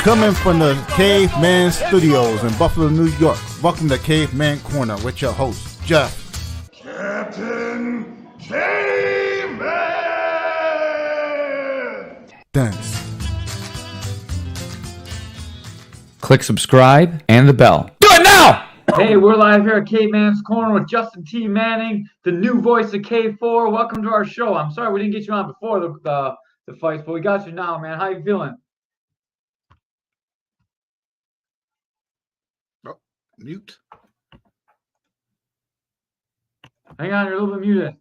Coming from the Caveman Studios in Buffalo, New York. Welcome to Caveman Corner with your host, Jeff. Captain Caveman! Thanks. Click subscribe and the bell. Do it now! Hey, we're live here at Caveman's Corner with Justin T. Manning, the new voice of K4. Welcome to our show. I'm sorry we didn't get you on before the fights, but we got you now, man. How you feeling? Mute. Hang on, you're a little bit muted.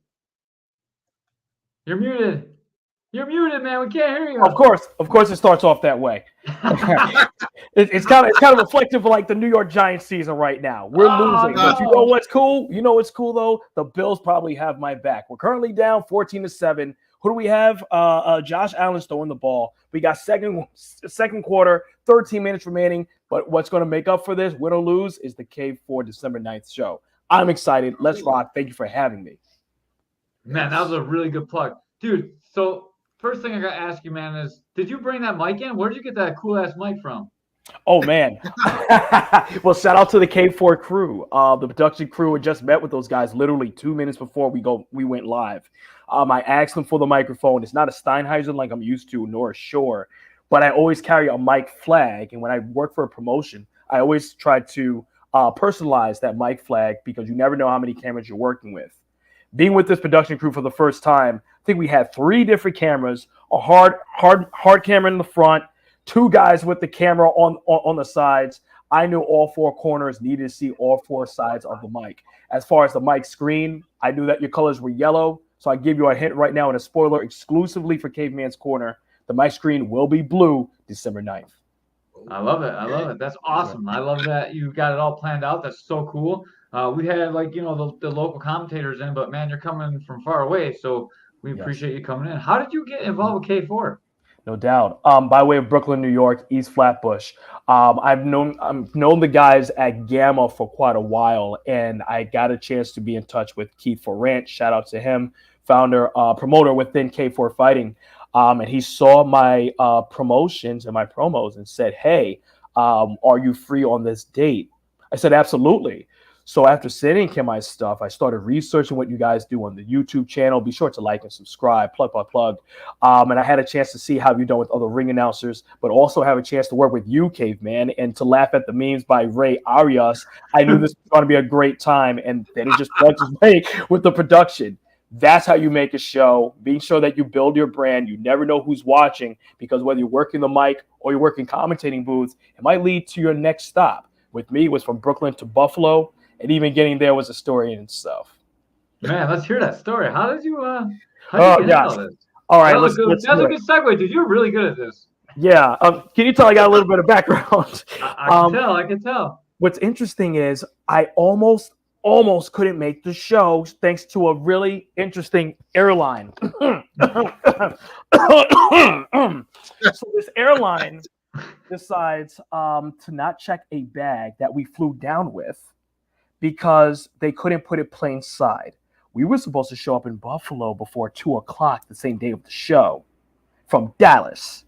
You're muted. You're muted, man. We can't hear you. Of course, it starts off that way. It's kind of reflective of like the New York Giants season right now. We're losing, no. but you know what's cool? You know what's cool though? The Bills probably have my back. We're currently down 14-7. Who do we have? Josh Allen's throwing the ball. We got second quarter, 13 minutes remaining. But what's going to make up for this, win or lose, is the K4 December 9th show. I'm excited. Let's rock. Thank you for having me. Man, that was a really good plug. Dude, so first thing I got to ask you, man, is did you bring that mic in? Where did you get that cool-ass mic from? Oh, man. Well, shout out to the K4 crew. The production crew had just met with those guys literally 2 minutes before we went live. I asked them for the microphone. It's not a Steinheiser like I'm used to, nor a Shure, but I always carry a mic flag. And when I work for a promotion, I always try to personalize that mic flag because you never know how many cameras you're working with. Being with this production crew for the first time, I think we had 3 different cameras, a hard camera in the front, 2 guys with the camera on the sides. I knew all 4 corners needed to see all 4 sides of the mic. As far as the mic screen, I knew that your colors were yellow. So I give you a hint right now and a spoiler exclusively for Caveman's Corner. The mic screen will be blue December 9th. I love it. That's awesome. I love that you got it all planned out. That's so cool. We had the local commentators in, but man, you're coming from far away. So we appreciate you coming in. How did you get involved with K4? No doubt. By way of Brooklyn, New York, East Flatbush. I've known the guys at Gamma for quite a while, and I got a chance to be in touch with Keith Forrant. Shout out to him, founder, promoter within K4 Fighting. And he saw my promotions and my promos and said, hey, are you free on this date? I said, absolutely. So after sending him my stuff, I started researching what you guys do on the YouTube channel. Be sure to like and subscribe, plug. And I had a chance to see how you've done with other ring announcers, but also have a chance to work with you, Caveman, and to laugh at the memes by Ray Arias. I knew this was going to be a great time, and then he just plugged his way with the production. That's how you make a show, being sure that you build your brand. You never know who's watching because whether you're working the mic or you're working commentating booths, it might lead to your next stop. With me, it was from Brooklyn to Buffalo. And even getting there was a story in itself. Man, let's hear that story. How did you Get all this? All right, that's a good segue, dude. You're really good at this. Yeah. Can you tell I got a little bit of background? I can tell. What's interesting is I almost couldn't make the show thanks to a really interesting airline. So this airline decides to not check a bag that we flew down with, because they couldn't put it plain side. We were supposed to show up in Buffalo before 2:00 the same day of the show from Dallas.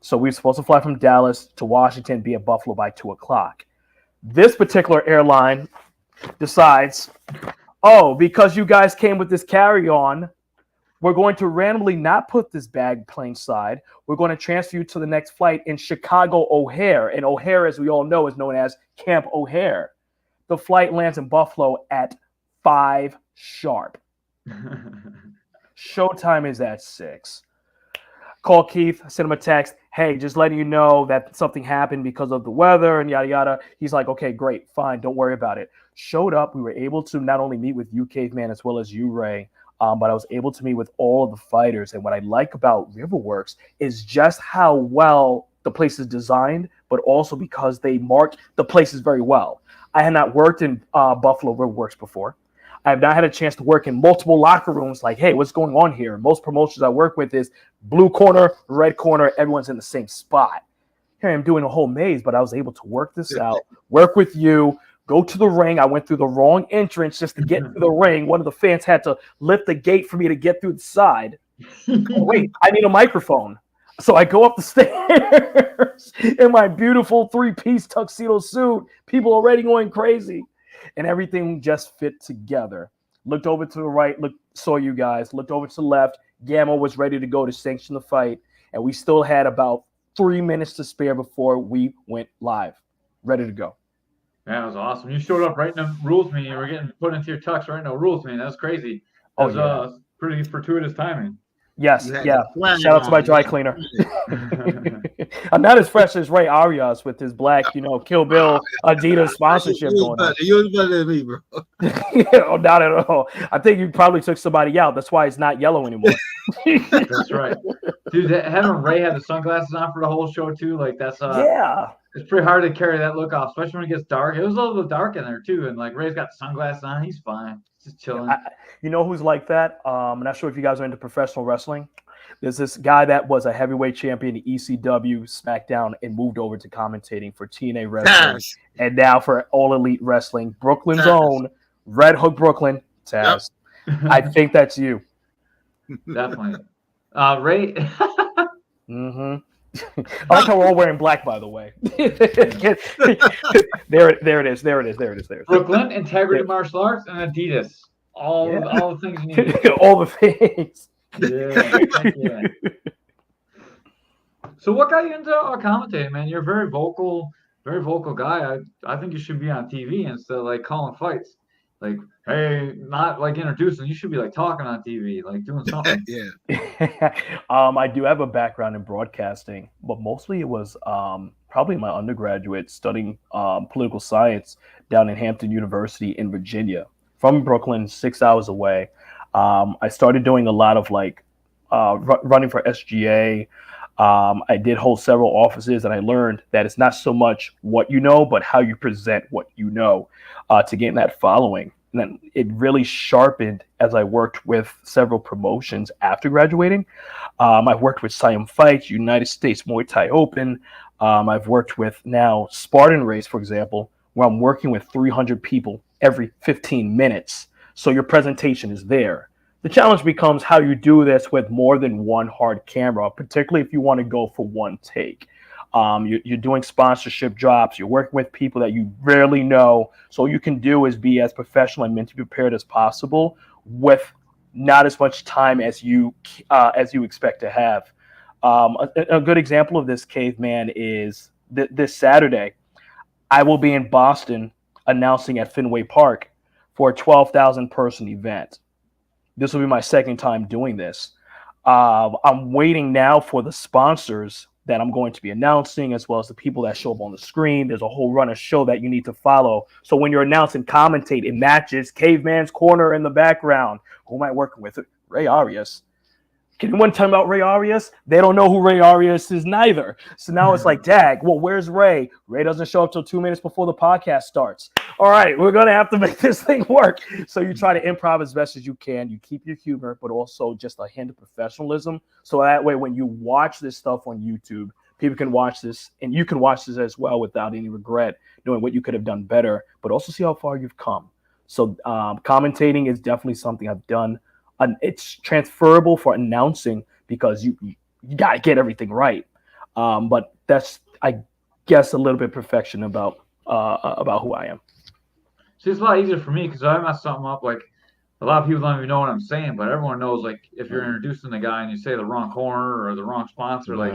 So we were supposed to fly from Dallas to Washington, be at Buffalo by 2:00. This particular airline decides, because you guys came with this carry-on, we're going to randomly not put this bag plain side. We're going to transfer you to the next flight in Chicago O'Hare. And O'Hare, as we all know, is known as Camp O'Hare. The flight lands in Buffalo at 5 sharp. Showtime is at 6. Call Keith, send him a text. Hey, just letting you know that something happened because of the weather and yada, yada. He's like, okay, great, fine. Don't worry about it. Showed up. We were able to not only meet with you, Caveman, as well as you, Ray, but I was able to meet with all of the fighters. And what I like about Riverworks is just how well the place is designed, but also because they mark the places very well. I had not worked in Buffalo Riverworks before. I have not had a chance to work in multiple locker rooms like, hey, what's going on here? Most promotions I work with is blue corner, red corner, everyone's in the same spot. Here I'm doing a whole maze, but I was able to work this out, work with you, go to the ring. I went through the wrong entrance just to get to the ring. One of the fans had to lift the gate for me to get through the side. Oh, wait, I need a microphone. So I go up the stairs in my beautiful 3-piece tuxedo suit. People already going crazy. And everything just fit together. Looked over to the right, saw you guys. Looked over to the left. Gamma was ready to go to sanction the fight. And we still had about 3 minutes to spare before we went live. Ready to go. That was awesome. You showed up right in the rules meeting. You were getting put into your tux right in the rules meeting. That was crazy. That was pretty fortuitous timing. Yes, yeah. Shout out to my dry cleaner. I'm not as fresh as Ray Arias with his black, Kill Bill Adidas sponsorship going on. You was better than me, bro. Oh, not at all. I think you probably took somebody out. That's why it's not yellow anymore. That's right, dude. Having Ray have the sunglasses on for the whole show too, like that's yeah. It's pretty hard to carry that look off, especially when it gets dark. It was a little bit dark in there too, and like Ray's got sunglasses on. He's fine. He's just chilling. You know who's like that? I'm not sure if you guys are into professional wrestling. There's this guy that was a heavyweight champion in ECW, SmackDown, and moved over to commentating for TNA Wrestling, and now for All Elite Wrestling. Brooklyn's own Red Hook Brooklyn, Taz. Yep. I think that's you. Definitely. Ray. Mm-hmm. I like how we're all wearing black, by the way. there it is. Brooklyn, Integrity Martial Arts, and Adidas. All the things you need. All the things. Yeah. So what got you into commentating, man? You're a very vocal guy. I think you should be on TV instead of like calling fights. Like, hey, not like introducing. You should be like talking on TV, like doing something. Yeah. I do have a background in broadcasting, but mostly it was probably my undergraduate studying political science down in Hampton University in Virginia. From Brooklyn, 6 hours away. I started doing a lot of like running for SGA. I did hold several offices, and I learned that it's not so much what you know, but how you present what you know to gain that following. And then it really sharpened as I worked with several promotions after graduating. I've worked with Siam Fights, United States Muay Thai Open. I've worked with now Spartan Race, for example, where I'm working with 300 people every 15 minutes. So your presentation is there. The challenge becomes how you do this with more than one hard camera, particularly if you want to go for one take. You're doing sponsorship drops. You're working with people that you rarely know. So all you can do is be as professional and mentally prepared as possible with not as much time as you expect to have. A good example of this, Caveman, is this Saturday. I will be in Boston announcing at Fenway Park for a 12,000 person event. This will be my second time doing this. I'm waiting now for the sponsors that I'm going to be announcing, as well as the people that show up on the screen. There's a whole run of show that you need to follow. So when you're announcing commentate, it matches Caveman's Corner in the background. Who am I working with? Ray Arias. Can anyone tell me about Ray Arias? They don't know who Ray Arias is neither. So now it's like, dag, well, where's Ray? Ray doesn't show up till 2 minutes before the podcast starts. All right, we're going to have to make this thing work. So you try to improv as best as you can. You keep your humor, but also just a hint of professionalism. So that way, when you watch this stuff on YouTube, people can watch this, and you can watch this as well without any regret, knowing what you could have done better, but also see how far you've come. So commentating is definitely something I've done. It's transferable for announcing because you got to get everything right. But that's, I guess, a little bit perfection about who I am. See, it's a lot easier for me because I mess something up. Like a lot of people don't even know what I'm saying, but everyone knows. Like if you're introducing the guy and you say the wrong corner or the wrong sponsor, like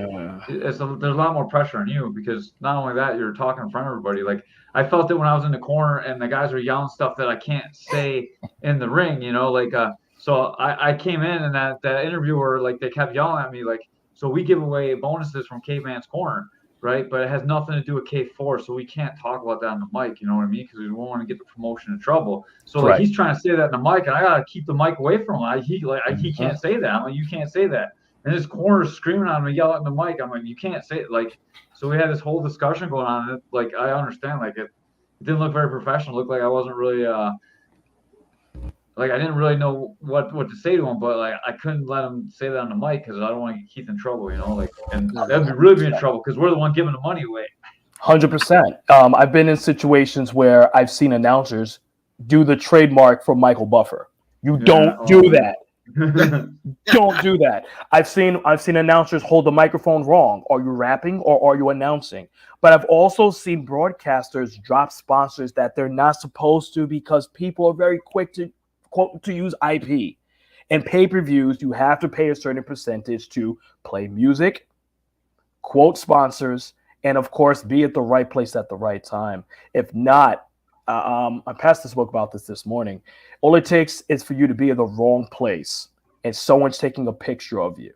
there's a lot more pressure on you because not only that, you're talking in front of everybody. Like I felt it when I was in the corner and the guys were yelling stuff that I can't say in the ring. So I came in and that interviewer, like they kept yelling at me, like, so we give away bonuses from Caveman's Corner, right? But it has nothing to do with K4, so we can't talk about that on the mic, you know what I mean? Because we don't want to get the promotion in trouble. So like he's trying to say that in the mic, and I gotta keep the mic away from him. He can't say that. I'm like, you can't say that. And his corner screaming at me, yelling at the mic. I'm like, you can't say it. Like, so we had this whole discussion going on. And like I understand, like it didn't look very professional. It looked like I wasn't really like I didn't really know what to say to him, but like I couldn't let him say that on the mic because I don't want to get Keith in trouble, Like, and that'd really be in trouble because we're the one giving the money away. 100%. I've been in situations where I've seen announcers do the trademark for Michael Buffer. You don't do that. Don't do that. I've seen announcers hold the microphone wrong. Are you rapping or are you announcing? But I've also seen broadcasters drop sponsors that they're not supposed to because people are very quick to quote to use IP. And pay-per-views, you have to pay a certain percentage to play music, quote sponsors, and of course be at the right place at the right time. If not, I passed this book about this morning. All it takes is for you to be in the wrong place and someone's taking a picture of you.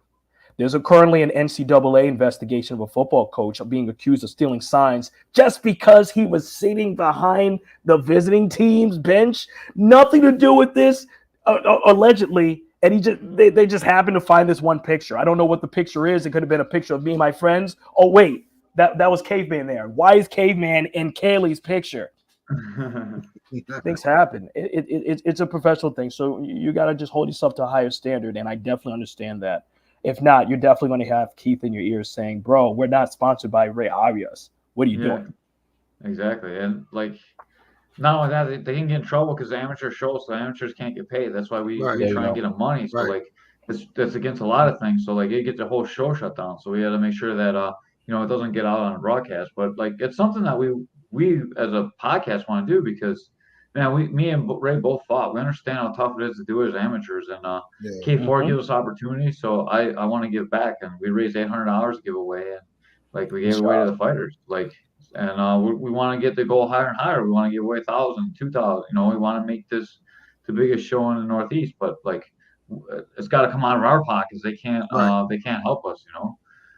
There's currently an NCAA investigation of a football coach being accused of stealing signs just because he was sitting behind the visiting team's bench. Nothing to do with this, allegedly. And they just happened to find this one picture. I don't know what the picture is. It could have been a picture of me and my friends. Oh, wait, that was Caveman there. Why is Caveman in Kaylee's picture? Things happen. It's a professional thing, so you got to just hold yourself to a higher standard, and I definitely understand that. If not, you're definitely going to have Keith in your ears saying, bro, we're not sponsored by Ray Arias. What are you doing? Exactly. And like, not only that, they can get in trouble because the amateur shows, so the amateurs can't get paid. That's why we try and get them money. So like, that's against a lot of things. So like, it gets the whole show shut down. So we had to make sure that it doesn't get out on a broadcast. But like, it's something that we as a podcast want to do because, man, me and Ray both fought. We understand how tough it is to do it as amateurs, and K4 gives us opportunity. So I want to give back, and we raised $800 to give away, and like we gave away to the fighters, like, and we want to get the goal higher and higher. We want to give away 1,000, 2,000. We want to make this the biggest show in the Northeast, but like, it's got to come out of our pockets. They can't help us,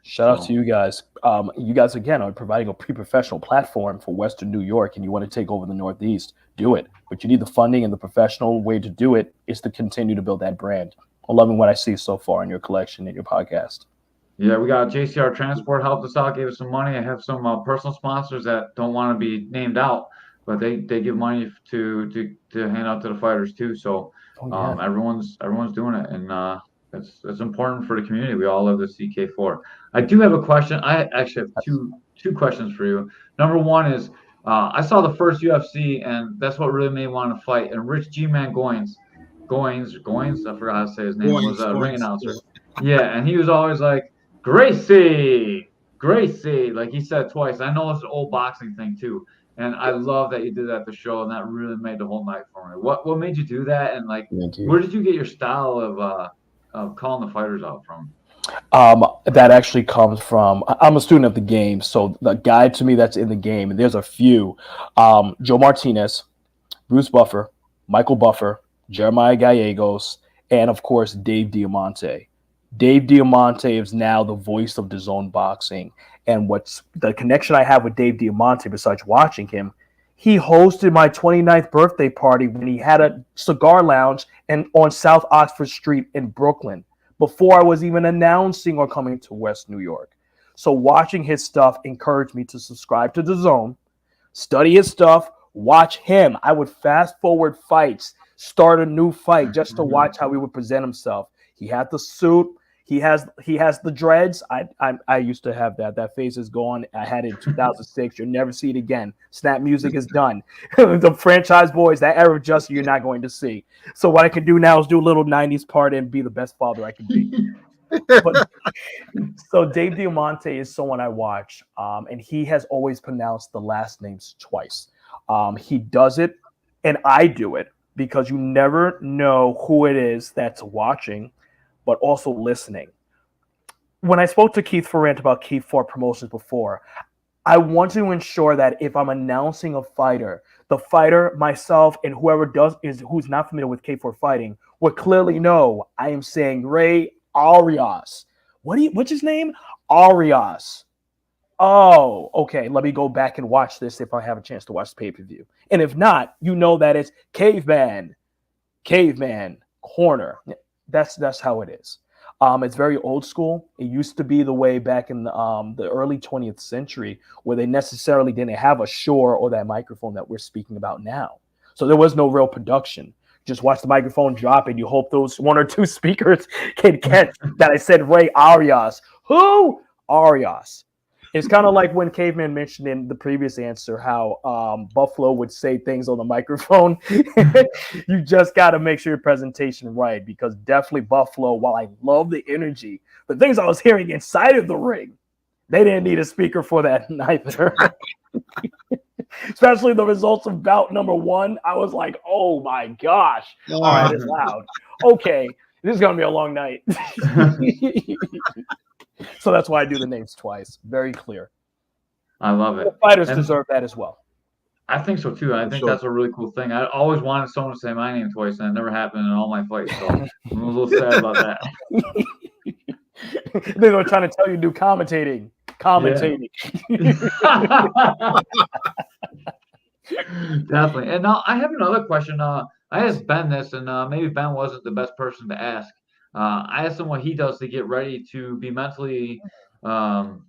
Shout out to you guys. You guys, again, are providing a pre-professional platform for Western New York, and you want to take over the Northeast, do it. But you need the funding, and the professional way to do it is to continue to build that brand. I'm loving what I see so far in your collection and your podcast. Yeah, we got JCR Transport helped us out, gave us some money. I have some personal sponsors that don't want to be named out, but they give money to hand out to the fighters too. So everyone's doing it, and it's important for the community. We all love the CK4. I do have a question. I actually have two questions for you. Number one is, I saw the first UFC, and that's what really made me want to fight. And Rich G-Man Goins, I forgot how to say his name, was a ring announcer. Yeah, and he was always like, Gracie, like he said twice. I know it's an old boxing thing too, and I love that you did that at the show, and that really made the whole night for me. What made you do that, and like, where did you get your style of calling the fighters out from? That actually comes from, I'm a student of the game, so the guy to me that's in the game, and there's a few, Joe Martinez, Bruce Buffer, Michael Buffer, Jeremiah Gallegos, and of course Dave Diamante. Dave Diamante is now the voice of DAZN Boxing, and what's the connection I have with Dave Diamante besides watching him, he hosted my 29th birthday party when he had a cigar lounge and on South Oxford Street in Brooklyn, before I was even announcing or coming to West New York. So watching his stuff encouraged me to subscribe to DAZN, study his stuff, watch him. I would fast forward fights, start a new fight just to watch how he would present himself. He had the suit. He has the dreads. I used to have that. That phase is gone. I had it in 2006. You'll never see it again. Snap music is done. The franchise boys, that era of Justin, you're not going to see. So what I can do now is do a little 90s part and be the best father I can be. So Dave Diamante is someone I watch, and he has always pronounced the last names twice. He does it, and I do it, because you never know who it is that's watching, but also listening. When I spoke to Keith Ferrant about K4 Promotions before, I want to ensure that if I'm announcing a fighter, the fighter, myself, and whoever who's not familiar with K4 fighting would clearly know I am saying Ray Arias. What's his name? Arias. Oh, okay. Let me go back and watch this if I have a chance to watch the pay-per-view. And if not, you know that it's Caveman, Corner. That's how it is. It's very old school. It used to be the way back in the early 20th century where they necessarily didn't have a Shure or that microphone that we're speaking about now. So there was no real production. Just watch the microphone drop and you hope those one or two speakers can catch that I said Ray Arias. Who? Arias. It's kind of like when Caveman mentioned in the previous answer how Buffalo would say things on the microphone. You just got to make sure your presentation right, because definitely Buffalo, while I love the energy, the things I was hearing inside of the ring, they didn't need a speaker for that neither. Especially the results of bout number 1. I was like, oh my gosh. All right, it's loud. Okay, this is going to be a long night. So that's why I do the names twice. Very clear. I love it. The fighters deserve that as well. I think so too. I think that's a really cool thing. I always wanted someone to say my name twice, and it never happened in all my fights. So I'm a little sad about that. They were trying to tell you to do commentating. Definitely. And now I have another question. I asked Ben this, and maybe Ben wasn't the best person to ask. I asked him what he does to get ready to be mentally the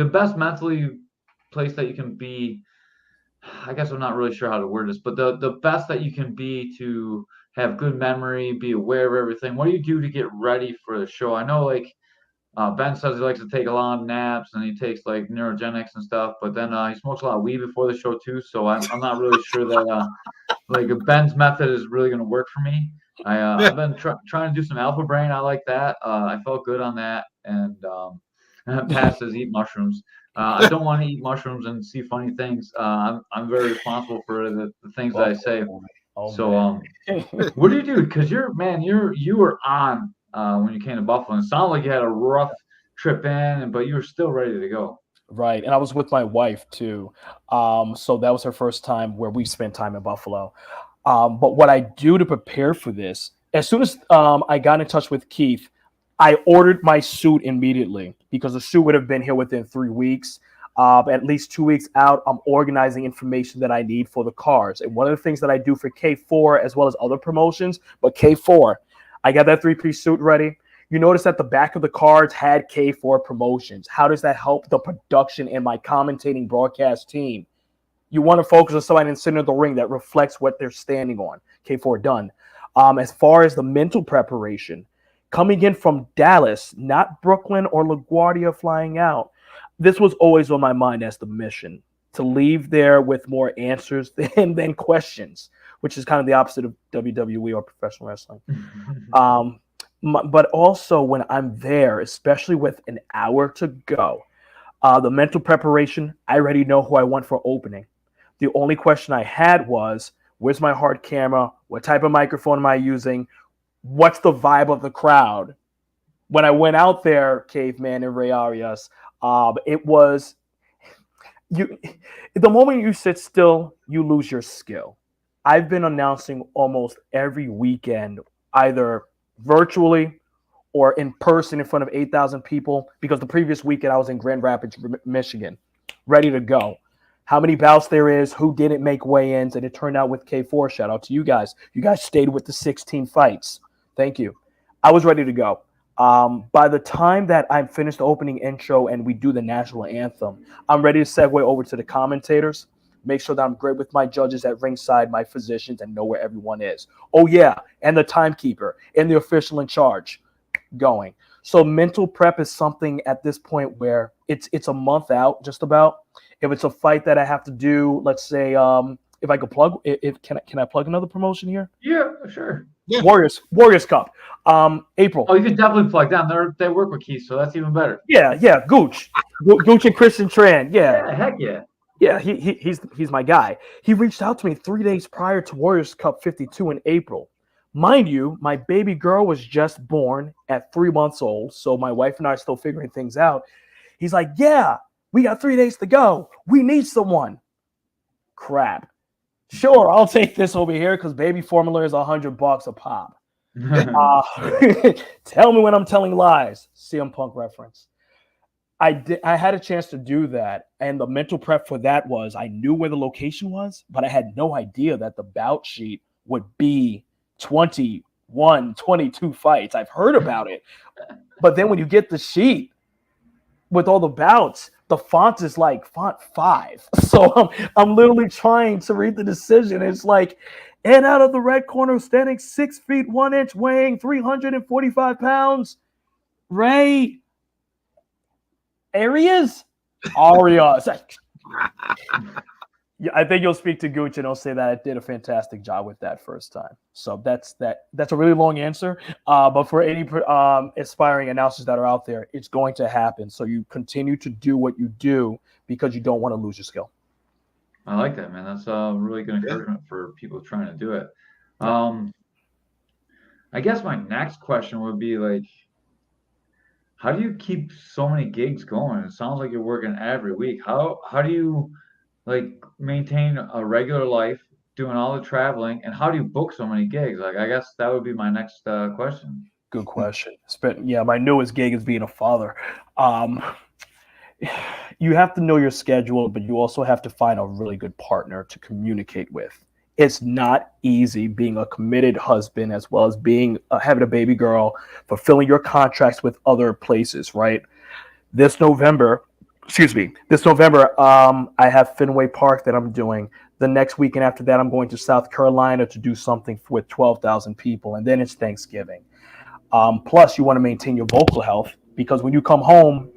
best mentally place that you can be. I guess I'm not really sure how to word this, but the best that you can be to have good memory, be aware of everything. What do you do to get ready for the show? I know, like, Ben says he likes to take a lot of naps and he takes like neurogenics and stuff, but then he smokes a lot of weed before the show too. So I'm not really sure that like Ben's method is really going to work for me. I've been trying to do some Alpha Brain. I like that. I felt good on that, and Pat says eat mushrooms. I don't want to eat mushrooms and see funny things. I'm very responsible for the things that I say. So what do you do? Because you were on when you came to Buffalo. It sounded like you had a rough trip in, but you were still ready to go. Right, and I was with my wife too. So that was her first time where we spent time in Buffalo. But what I do to prepare for this, as soon as I got in touch with Keith, I ordered my suit immediately because the suit would have been here within 3 weeks. At least 2 weeks out, I'm organizing information that I need for the cars. And one of the things that I do for K4 as well as other promotions, but K4, I got that 3-piece suit ready. You notice that the back of the cards had K4 promotions. How does that help the production and my commentating broadcast team? You want to focus on somebody in the center of the ring that reflects what they're standing on. K4 done. As far as the mental preparation, coming in from Dallas, not Brooklyn or LaGuardia flying out, this was always on my mind as the mission, to leave there with more answers than questions, which is kind of the opposite of WWE or professional wrestling. But also when I'm there, especially with an hour to go, the mental preparation, I already know who I want for opening. The only question I had was, where's my hard camera? What type of microphone am I using? What's the vibe of the crowd? When I went out there, Caveman and Ray Arias, it was the moment you sit still, you lose your skill. I've been announcing almost every weekend, either virtually or in person in front of 8,000 people, because the previous weekend I was in Grand Rapids, Michigan, ready to go. How many bouts there is, who didn't make weigh-ins, and it turned out with K4. Shout out to you guys. You guys stayed with the 16 fights. Thank you. I was ready to go. By the time that I'm finished the opening intro and we do the national anthem, I'm ready to segue over to the commentators, make sure that I'm great with my judges at ringside, my physicians, and know where everyone is. Oh, yeah, and the timekeeper and the official in charge going. So mental prep is something at this point where it's a month out just about. If it's a fight that I have to do, let's say, if I could plug, can I plug another promotion here? Yeah, sure. Yeah. Warriors Cup, April. Oh, you can definitely plug them. They work with Keith, so that's even better. Yeah, Gooch and Christian Tran. Yeah, heck yeah. Yeah, he's my guy. He reached out to me 3 days prior to Warriors Cup 52 in April. Mind you, my baby girl was just born at 3 months old, so my wife and I are still figuring things out. He's like, yeah, we got 3 days to go. We need someone. Crap. Sure, I'll take this over here because baby formula is $100 a pop. Tell me when I'm telling lies. CM Punk reference. I had a chance to do that, and the mental prep for that was I knew where the location was, but I had no idea that the bout sheet would be 21, 22 fights. I've heard about it, but then when you get the sheet with all the bouts, the font is like font 5. So I'm literally trying to read the decision. It's like, and out of the red corner, standing 6 feet 1 inch, weighing 345 pounds, Ray. Arias? Arias. Yeah, I think you'll speak to Gooch and he'll say that I did a fantastic job with that first time. So that's a really long answer. But for any aspiring announcers that are out there, it's going to happen. So you continue to do what you do because you don't want to lose your skill. I like that, man. That's really good encouragement for people trying to do it. I guess my next question would be like, how do you keep so many gigs going? It sounds like you're working every week. How do you like maintain a regular life doing all the traveling, and how do you book so many gigs? Like, I guess that would be my next question. Good question. My newest gig is being a father. You have to know your schedule, but you also have to find a really good partner to communicate with. It's not easy being a committed husband as well as being having a baby girl, fulfilling your contracts with other places, right? This November, I have Fenway Park that I'm doing. The next weekend after that, I'm going to South Carolina to do something with 12,000 people, and then it's Thanksgiving. Plus, you want to maintain your vocal health because when you come home,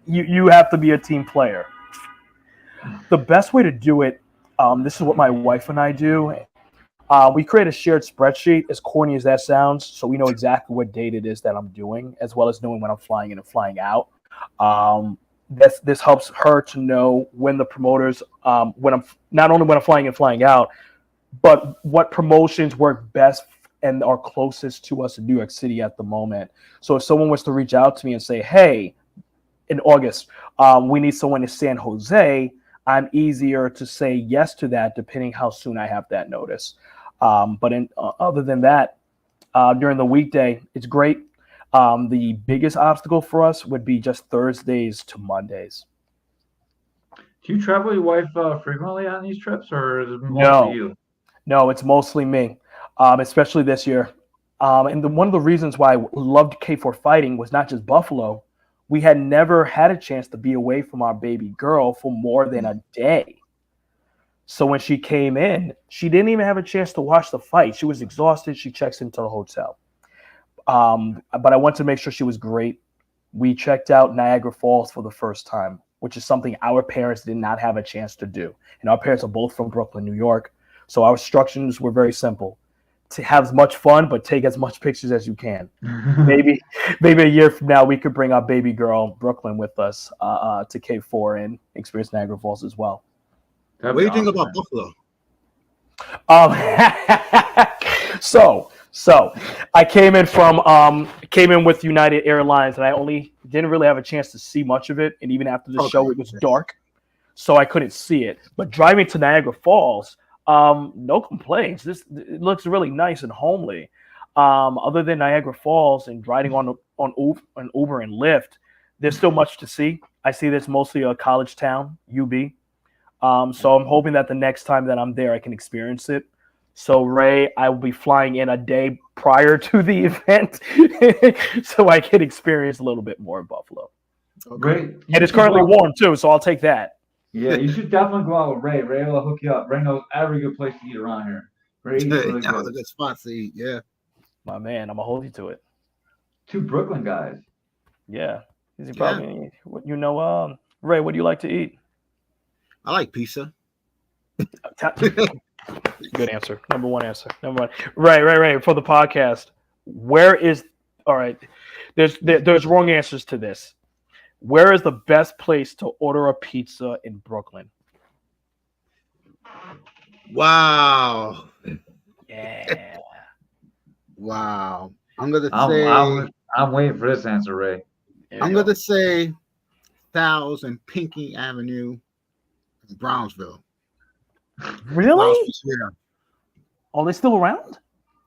you have to be a team player. The best way to do it, this is what my wife and I do. We create a shared spreadsheet, as corny as that sounds, so we know exactly what date it is that I'm doing, as well as knowing when I'm flying in and flying out. This helps her to know when the promoters, when I'm flying and flying out, but what promotions work best and are closest to us in New York City at the moment. So if someone was to reach out to me and say, hey, in August, we need someone in San Jose, I'm easier to say yes to that depending how soon I have that notice. But other than that, during the weekday, it's great. The biggest obstacle for us would be just Thursdays to Mondays. Do you travel with your wife frequently on these trips, or is it mostly you? No, it's mostly me, especially this year. And one of the reasons why I loved K4 Fighting was not just Buffalo. We had never had a chance to be away from our baby girl for more than a day. So when she came in, she didn't even have a chance to watch the fight. She was exhausted. She checks into the hotel. But I wanted to make sure she was great. We checked out Niagara Falls for the first time, which is something our parents did not have a chance to do. And our parents are both from Brooklyn, New York. So our instructions were very simple. To have as much fun, but take as much pictures as you can. Maybe a year from now, we could bring our baby girl, Brooklyn, with us to K4 and experience Niagara Falls as well. What do you think about Buffalo? So I came in with United Airlines, and I only didn't really have a chance to see much of it. And even after the show, it was dark, so I couldn't see it. But driving to Niagara Falls, no complaints. It looks really nice and homely. Other than Niagara Falls and riding on Uber and Lyft, there's still much to see. I see this mostly a college town, UB. So I'm hoping that the next time that I'm there, I can experience it. So Ray, I will be flying in a day prior to the event, so I can experience a little bit more of Buffalo. Great. And it's currently warm too, so I'll take that. Yeah, you should definitely go out with Ray. Ray will hook you up. Ray knows every good place to eat around here. Ray eats really That was good. a good spot to eat. Yeah. My man, I'm gonna hold you to it. Two Brooklyn guys. Yeah. Probably, Ray, what do you like to eat? I like pizza. Good answer. Number one answer. Ray. For the podcast, all right? There's wrong answers to this. Where is the best place to order a pizza in Brooklyn? Wow. Yeah. Wow. I'm gonna say. I'm waiting for this answer, Ray. I'm gonna say 1000 Pinckney Avenue, in Brownsville. Really? Yeah. Are they still around?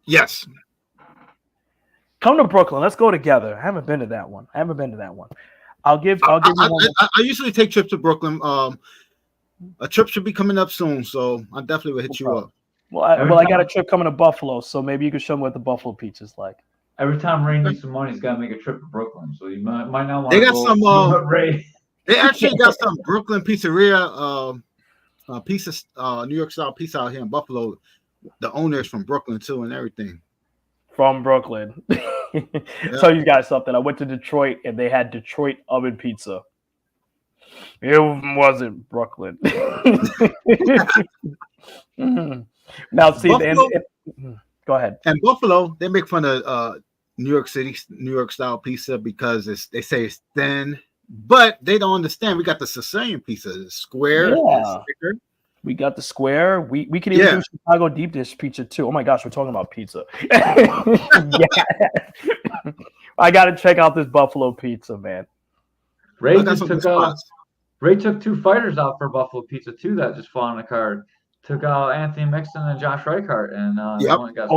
Yes. Come to Brooklyn. Let's go together. I haven't been to that one. I'll give you one. I usually take trips to Brooklyn. A trip should be coming up soon, so I definitely will hit you up. Well, I got a trip coming to Buffalo, so maybe you can show me what the Buffalo pizza's like. Every time Ray needs some money, he's got to make a trip to Brooklyn. So you might not want They to got go. some. Ray. They actually got some Brooklyn pizzeria, pizza, New York style pizza out here in Buffalo. The owner's from Brooklyn too, and everything. From Brooklyn. Tell you guys something. I went to Detroit and they had Detroit oven pizza. It wasn't Brooklyn. Now, see, Buffalo, go ahead. and Buffalo, they make fun of New York City, New York style pizza because they say it's thin, but they don't understand. We got the Sicilian pizza, it's square, it's thicker. We got the square. We can even do Chicago deep dish pizza too. Oh my gosh, we're talking about pizza. I got to check out this Buffalo pizza, man. Ray took 2 fighters out for Buffalo Pizza too that just fought on the card. Took out Anthony Mixon and Josh Reichart, and got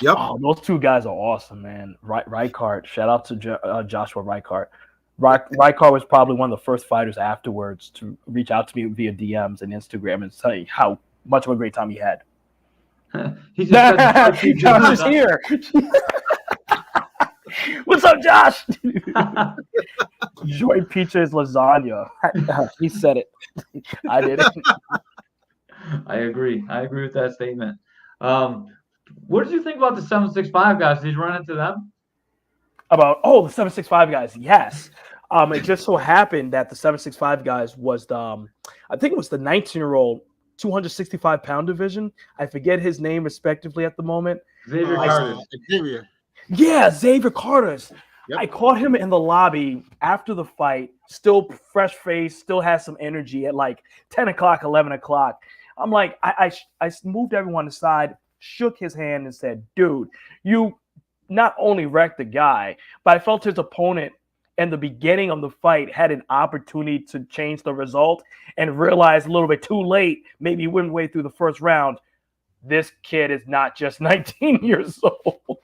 Yep. Oh, those 2 guys are awesome, man. Reichart. Shout out to Joshua Reichart. Reichart was probably one of the first fighters afterwards to reach out to me via DMs and Instagram and tell you how much of a great time he had. He's just here. What's up, Josh? Joy pizza is lasagna. He said it. I didn't. I agree with that statement. What did you think about the 765 guys? Did you run into them? The 765 guys, yes. It just so happened that the 765 guys was I think it was the 19-year-old 265-pound division. I forget his name respectively at the moment. Xavier Carter. Yeah, Xavier Carter's. Yep. I caught him in the lobby after the fight, still fresh face, still has some energy at like 10 o'clock, 11 o'clock. I'm like, I moved everyone aside, shook his hand and said, dude, you not only wrecked the guy, but I felt his opponent in the beginning of the fight had an opportunity to change the result and realized a little bit too late, maybe midway through the first round, this kid is not just 19 years old.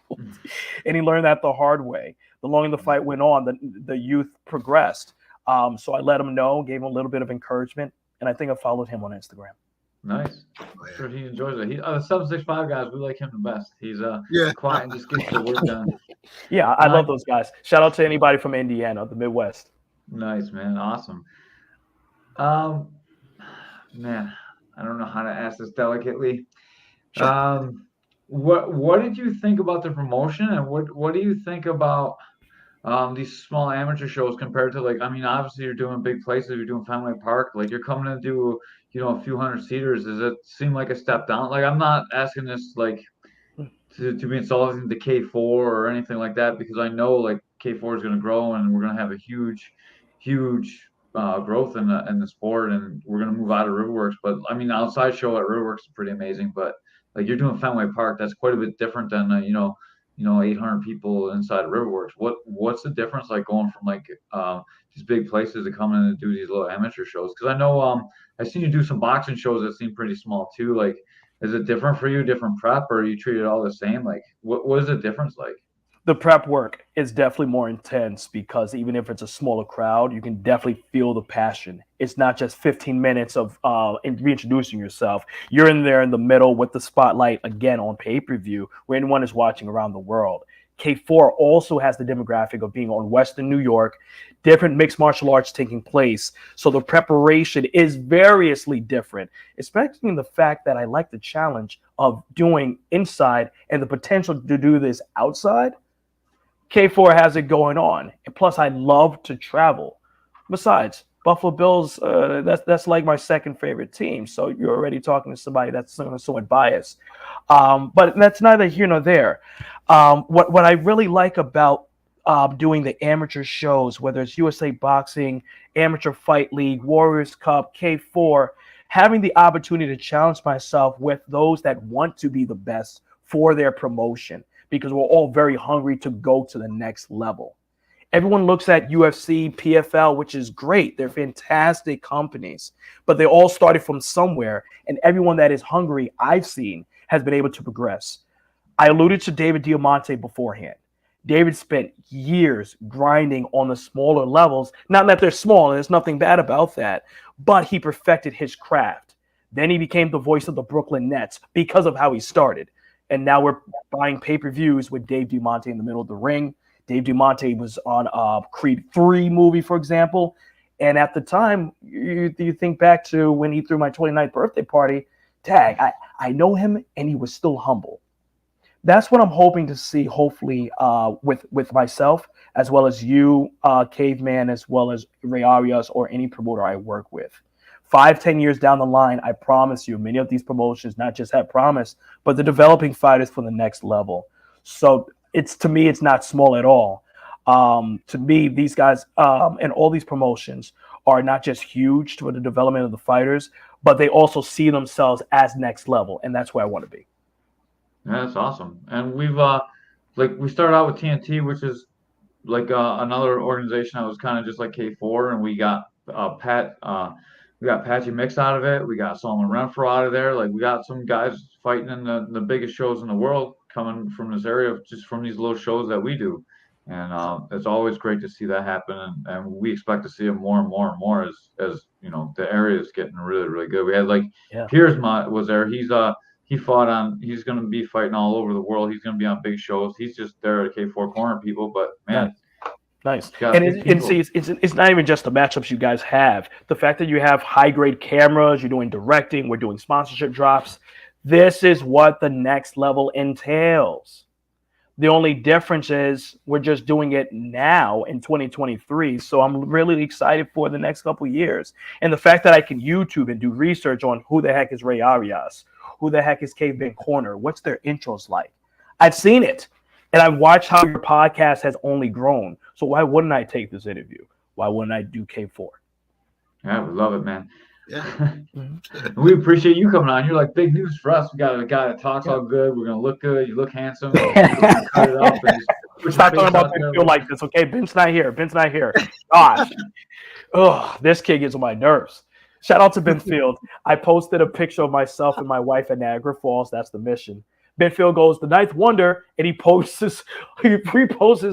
And he learned that the hard way. The longer the fight went on, the youth progressed. So I let him know, gave him a little bit of encouragement, and I think I followed him on Instagram. Nice. I'm sure he enjoys it. The 765 guys, we like him the best. He's quiet and just gets the work done. Yeah, I love those guys. Shout out to anybody from Indiana, the Midwest. Nice, man. Awesome. Man, I don't know how to ask this delicately. What did you think about the promotion, and what do you think about these small amateur shows compared to, like, I mean, obviously you're doing big places, you're doing Fenway Park, like you're coming to do, a few hundred seaters. Does it seem like a step down? Like, I'm not asking this like to be insulting to K4 or anything like that, because I know like K4 is going to grow and we're going to have a huge growth in the sport, and we're going to move out of Riverworks. But I mean, the outside show at Riverworks is pretty amazing, but like you're doing Fenway Park, that's quite a bit different than 800 people inside of Riverworks. What's the difference, like, going from like these big places to come in and do these little amateur shows? Because I know I've seen you do some boxing shows that seem pretty small too. Like, is it different for you, different prep, or you treat it all the same? Like, what is the difference like? The prep work is definitely more intense because even if it's a smaller crowd, you can definitely feel the passion. It's not just 15 minutes of reintroducing yourself. You're in there in the middle with the spotlight, again, on pay-per-view, where anyone is watching around the world. K4 also has the demographic of being on Western New York, different mixed martial arts taking place. So the preparation is variously different, especially in the fact that I like the challenge of doing inside and the potential to do this outside. K4 has it going on. And plus, I love to travel. Besides, Buffalo Bills, that's like my second favorite team. So you're already talking to somebody that's somewhat biased. But that's neither here nor there. What I really like about doing the amateur shows, whether it's USA Boxing, Amateur Fight League, Warriors Cup, K4, having the opportunity to challenge myself with those that want to be the best for their promotion, because we're all very hungry to go to the next level. Everyone looks at UFC, PFL, which is great. They're fantastic companies, but they all started from somewhere, and everyone that is hungry, I've seen, has been able to progress. I alluded to David Diamante beforehand. David spent years grinding on the smaller levels. Not that they're small, and there's nothing bad about that, but he perfected his craft. Then he became the voice of the Brooklyn Nets because of how he started. And now we're buying pay-per-views with Dave Diamante in the middle of the ring. Dave Diamante was on Creed 3 movie, for example. And at the time, you think back to when he threw my 29th birthday party, I know him, and he was still humble. that's what I'm hoping to see, hopefully, with myself, as well as you, Caveman, as well as Ray Arias, or any promoter I work with. 5-10 years down the line, I promise you, many of these promotions not just have promise, but they're developing fighters for the next level. So to me, it's not small at all. To me, these guys and all these promotions are not just huge for the development of the fighters, but they also see themselves as next level, and that's where I want to be. Yeah, that's awesome. And we've we started out with TNT, which is like another organization that was kind of just like K4, and we got we got Patchy Mix out of it. We got Solomon Renfro out of there. Like we got some guys fighting in the biggest shows in the world coming from this area, just from these little shows that we do. And it's always great to see that happen, and we expect to see it more and more and more as you know the area is getting really really good. We had Piers was there. He's he's going to be fighting all over the world. He's going to be on big shows. He's just there at K4 Corner, people. But man, nice. And see, it's not even just the matchups you guys have. The fact that you have high grade cameras, you're doing directing, we're doing sponsorship drops. This is what the next level entails. The only difference is we're just doing it now in 2023. So I'm really excited for the next couple of years. And the fact that I can YouTube and do research on who the heck is Ray Arias, who the heck is Caveman Corner, what's their intros like. I've seen it. And I've watched how your podcast has only grown. So why wouldn't I take this interview? Why wouldn't I do K4? Yeah, we love it, man. Yeah. We appreciate you coming on. You're like big news for us. We got a guy that talks all good. We're gonna look good. You look handsome. Cut it up Stop talking about Benfield like this, okay? Ben's not here. Gosh. Oh, this kid gets on my nerves. Shout out to Benfield. I posted a picture of myself and my wife at Niagara Falls. That's the mission. Benfield goes, the ninth wonder, and he reposts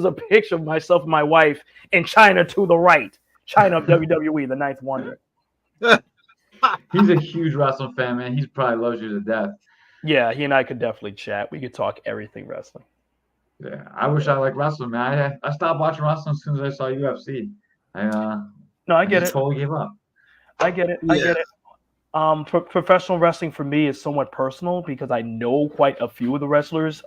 a picture of myself and my wife in China to the right. China of WWE, the ninth wonder. He's a huge wrestling fan, man. He probably loves you to death. Yeah, he and I could definitely chat. We could talk everything wrestling. Yeah, I wish I liked wrestling, man. I stopped watching wrestling as soon as I saw UFC. I get it. Totally gave up. I get it. Professional wrestling for me is somewhat personal because I know quite a few of the wrestlers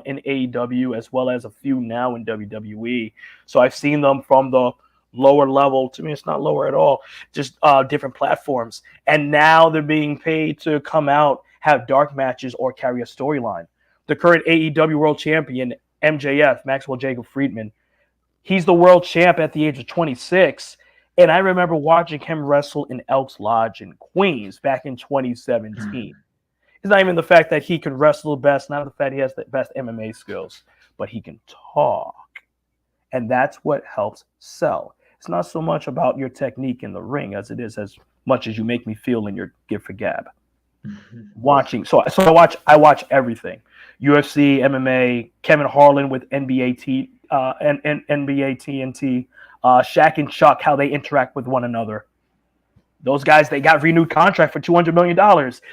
in AEW as well as a few now in WWE. So I've seen them from the lower level. To me, it's not lower at all, just different platforms. And now they're being paid to come out, have dark matches, or carry a storyline. The current AEW World Champion, MJF, Maxwell Jacob Friedman, he's the world champ at the age of 26. And I remember watching him wrestle in Elks Lodge in Queens back in 2017. It's not even the fact that he can wrestle the best, not the fact he has the best MMA skills, but he can talk. And that's what helps sell. It's not so much about your technique in the ring as it is as much as you make me feel in your give for gab. Watching. So I watch everything. UFC, MMA, Kevin Harlan with NBA TNT, Shaq and Chuck, how they interact with one another. Those guys, they got renewed contract for $200 million.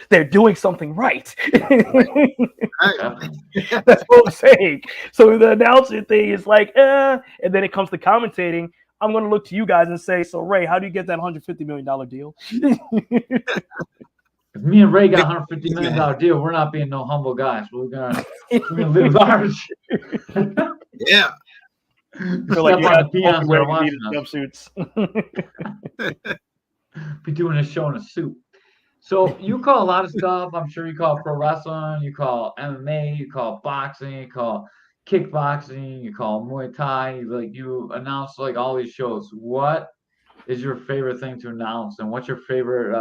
They're doing something right. That's what I'm saying. So the announcing thing is like, and then it comes to commentating. I'm going to look to you guys and say, so Ray, how do you get that $150 million deal? If me and Ray got a $150 million deal, we're not being no humble guys. We're gonna live large. Yeah. Feel like you got peons wearing jumpsuits. Be doing a show in a suit. So you call a lot of stuff. I'm sure you call pro wrestling, you call MMA, you call boxing, you call kickboxing, you call Muay Thai. Like you announce like all these shows. What is your favorite thing to announce, and what's your favorite?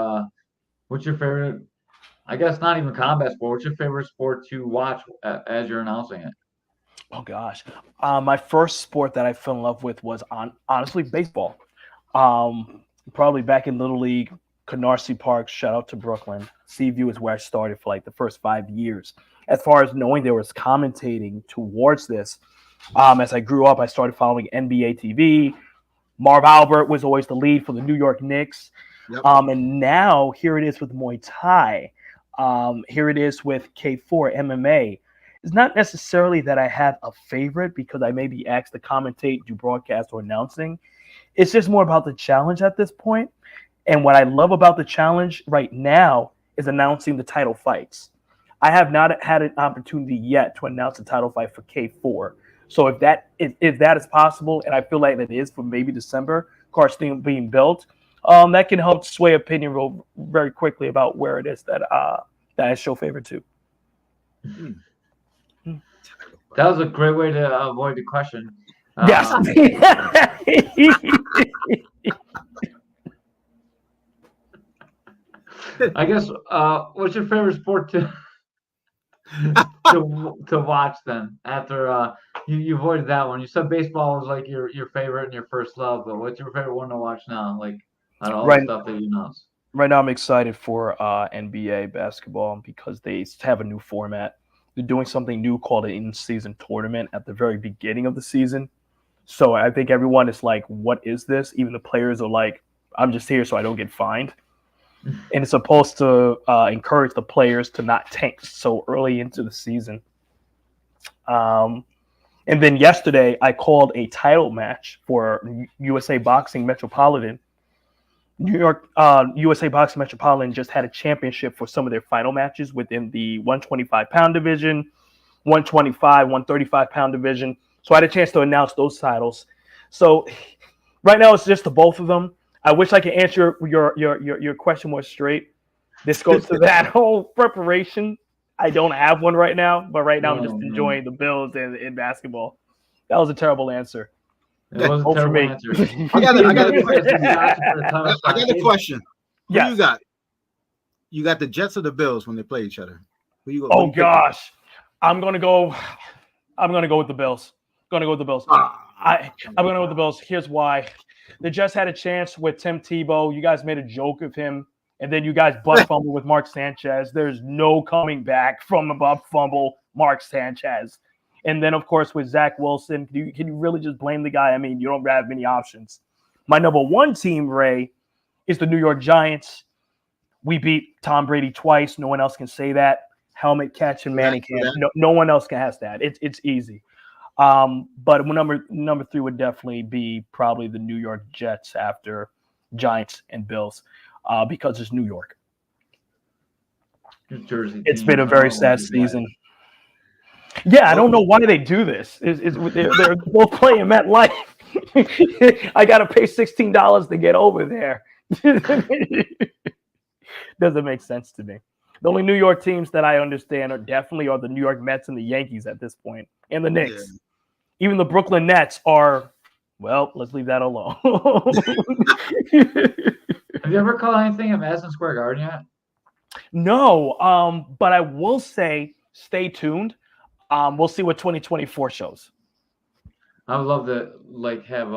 I guess not even combat sport. What's your favorite sport to watch as you're announcing it? Oh gosh, my first sport that I fell in love with was honestly baseball. Probably back in Little League, Canarsie Park. Shout out to Brooklyn. Seaview is where I started for like the first 5 years. As far as knowing there was commentating towards this, as I grew up, I started following NBA TV. Marv Albert was always the lead for the New York Knicks. Yep. And now here it is with Muay Thai. Here it is with K4 MMA. It's not necessarily that I have a favorite because I may be asked to commentate, do broadcast, or announcing. It's just more about the challenge at this point. And what I love about the challenge right now is announcing the title fights. I have not had an opportunity yet to announce a title fight for K4. So if that is possible, and I feel like that is for maybe December, cards being built, that can help sway opinion very quickly about where it is that I show favor to. That was a great way to avoid the question. Yes. I guess. What's your favorite sport to watch then? After you avoided that one, you said baseball was like your favorite and your first love. But what's your favorite one to watch now? Like out of all the stuff that you know. Right now, I'm excited for NBA basketball because they have a new format. They're doing something new called an in-season tournament at the very beginning of the season. So I think everyone is like, what is this? Even the players are like, I'm just here so I don't get fined. And it's supposed to encourage the players to not tank so early into the season. And then yesterday, I called a title match for USA Boxing Metropolitan. New York USA Boxing Metropolitan just had a championship for some of their final matches within the 125-pound division, 125, 135-pound division. So I had a chance to announce those titles. So right now it's just the both of them. I wish I could answer your question more straight. This goes to that whole preparation. I don't have one right now, but right now I'm just enjoying the Bills and basketball. That was a terrible answer. It was a terrible answer. I got a question. Who you got? You got the Jets or the Bills when they play each other? Who you go? Gosh, I'm gonna go with the Bills. I'm gonna go with the Bills. Here's why. The Jets had a chance with Tim Tebow. You guys made a joke of him, and then you guys butt fumble with Mark Sanchez. There's no coming back from the butt fumble, Mark Sanchez. And then, of course, with Zach Wilson, can you really just blame the guy? I mean, you don't have many options. My number one team, Ray, is the New York Giants. We beat Tom Brady twice. No one else can say that. Helmet catch and Manning can. No one else has that. It's easy. But number three would definitely be probably the New York Jets after Giants and Bills, because it's New York. New Jersey. It's been a very sad season. Yeah, I don't know why they do this. They're both playing MetLife. I got to pay $16 to get over there. Doesn't make sense to me. The only New York teams that I understand are the New York Mets and the Yankees at this point, and the Knicks. Yeah. Even the Brooklyn Nets are, well, let's leave that alone. Have you ever called anything at Madison Square Garden yet? No, but I will say stay tuned. We'll see what 2024 shows. I would love to have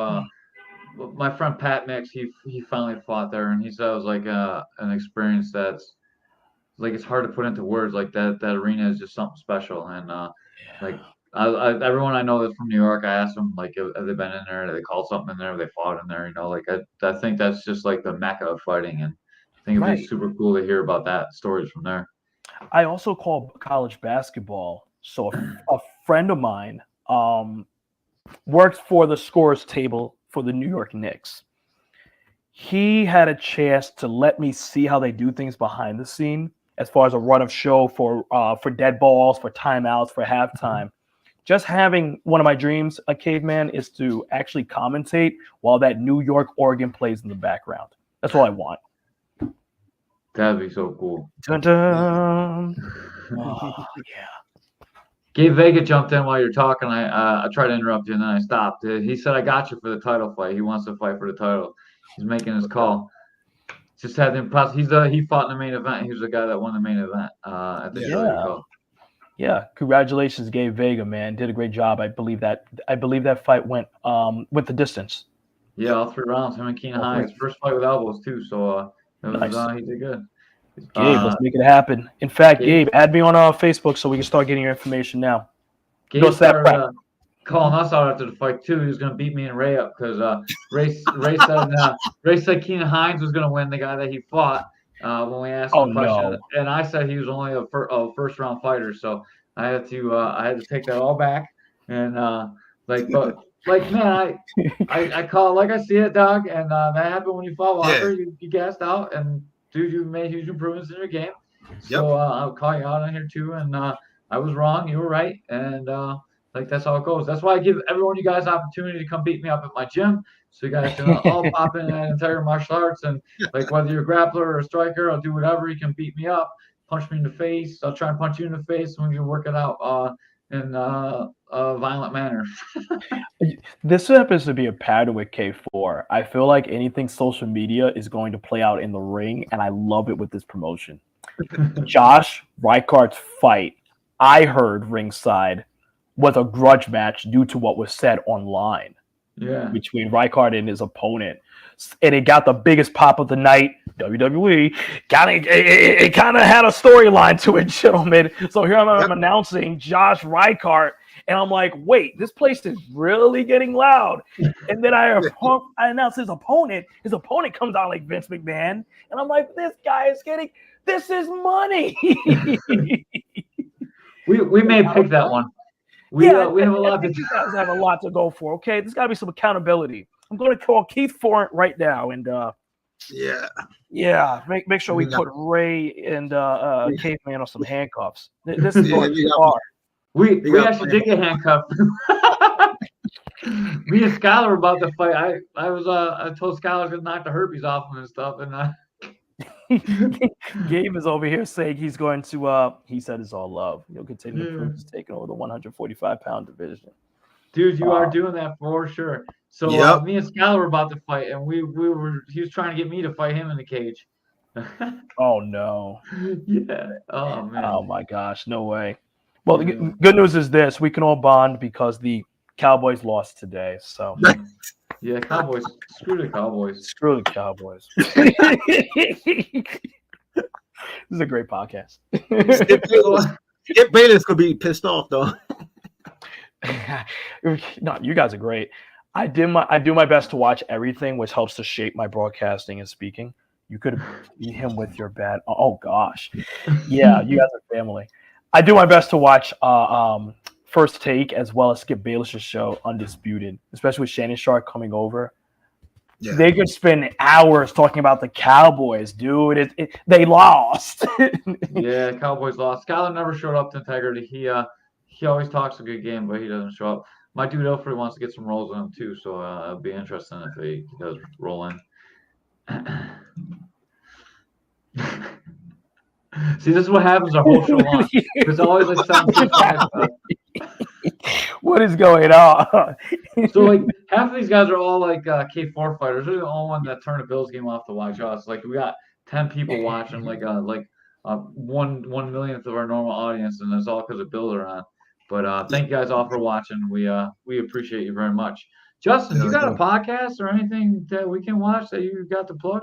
my friend Pat Mix. He finally fought there, and he said it was like an experience that's like it's hard to put into words. Like that arena is just something special, and everyone I know that's from New York, I asked them like, have they been in there? Have they called something in there? Have they fought in there? You know, like I think that's just like the mecca of fighting, and I think it'd be super cool to hear about that stories from there. I also call college basketball. So a friend of mine works for the scores table for the New York Knicks. He had a chance to let me see how they do things behind the scene, as far as a run of show for dead balls, for timeouts, for halftime. Just having one of my dreams, a Caveman, is to actually commentate while that New York Oregon plays in the background. That's all I want. That'd be so cool. Dun, dun. Oh, yeah. Gabe Vega jumped in while you're talking. I tried to interrupt you and then I stopped. He said, I got you for the title fight. He wants to fight for the title. He's making his call. Just had the impressive. He fought in the main event. He was the guy that won the main event at the show. Yeah, congratulations, Gabe Vega, man. Did a great job. I believe that fight went the distance. Yeah, all 3 rounds. Him and Keenan Hines. First fight with elbows too. So he did good. Gabe, let's make it happen. In fact, Gabe, add me on Facebook so we can start getting your information now. Gabe started calling us out after the fight too. He was going to beat me and Ray up because Ray said Keenan Hines was going to win, the guy that he fought when we asked him the question, and I said he was only a first round fighter. So I had to take that all back and man, I call it like I see it, dog, and that happened when you fought Walker. You gassed out and. Dude, you made huge improvements in your game. So I'll call you out on here too. And I was wrong. You were right. And like that's how it goes. That's why I give everyone you guys opportunity to come beat me up at my gym. So you guys can all pop in that entire martial arts. And like whether you're a grappler or a striker, I'll do whatever. You can beat me up, punch me in the face. I'll try and punch you in the face, and we can work it out in a violent manner. This happens to be a pattern with K4. I feel like anything social media is going to play out in the ring, and I love it with this promotion. Josh Reichardt's fight, I heard ringside, was a grudge match due to what was said online between Reichard and his opponent. And it got the biggest pop of the night. WWE it kind of had a storyline to it, gentlemen. So here I'm announcing Josh Reichard, and I'm like, wait, this place is really getting loud. And then I announce his opponent. His opponent comes out like Vince McMahon, and I'm like, this guy is getting. This is money. we may pick that one. We have a lot to. You guys have a lot to go for. Okay, there's got to be some accountability. I'm going to call Keith Forrent right now, and make sure we put Ray and Caveman on some handcuffs. This is going too far. We actually did get handcuffed. Me and Skylar were about to fight. I told Skylar to knock the herpes off him and stuff, and Gabe is over here saying he's going to. He said it's all love. He'll continue to prove he's taking over the 145-pound division. Dude, you are doing that for sure. So me and Skylar were about to fight, and we were. He was trying to get me to fight him in the cage. Oh no! Yeah. Oh man. Oh my gosh! No way. Well, the good news is this: we can all bond because the Cowboys lost today. So. Yeah, Cowboys. Screw the Cowboys. Screw the Cowboys. This is a great podcast. Skip Bayless could be pissed off though. No, you guys are great. I do my best to watch everything, which helps to shape my broadcasting and speaking. You could beat him with your bad. Oh gosh, yeah, you guys are family. I do my best to watch First Take as well as Skip Bayless's show Undisputed, especially with Shannon Sharp coming over. Yeah. They could spend hours talking about the Cowboys, dude. They lost. Yeah, Cowboys lost. Skylar never showed up to integrity. He always talks a good game, but he doesn't show up. My dude Alfred wants to get some rolls on him too, so it'll be interesting if he does roll in. See, this is what happens our whole show long. There's always like something. What is going on? So like half of these guys are all like K4 fighters. They're the only one that turned a Bills game off to watch us. Like we got 10 people watching, like 1/1,000,000th of our normal audience, and it's all because of Bills are on. But thank you guys all for watching. We appreciate you very much. Justin, you got a podcast or anything that we can watch that you got to plug?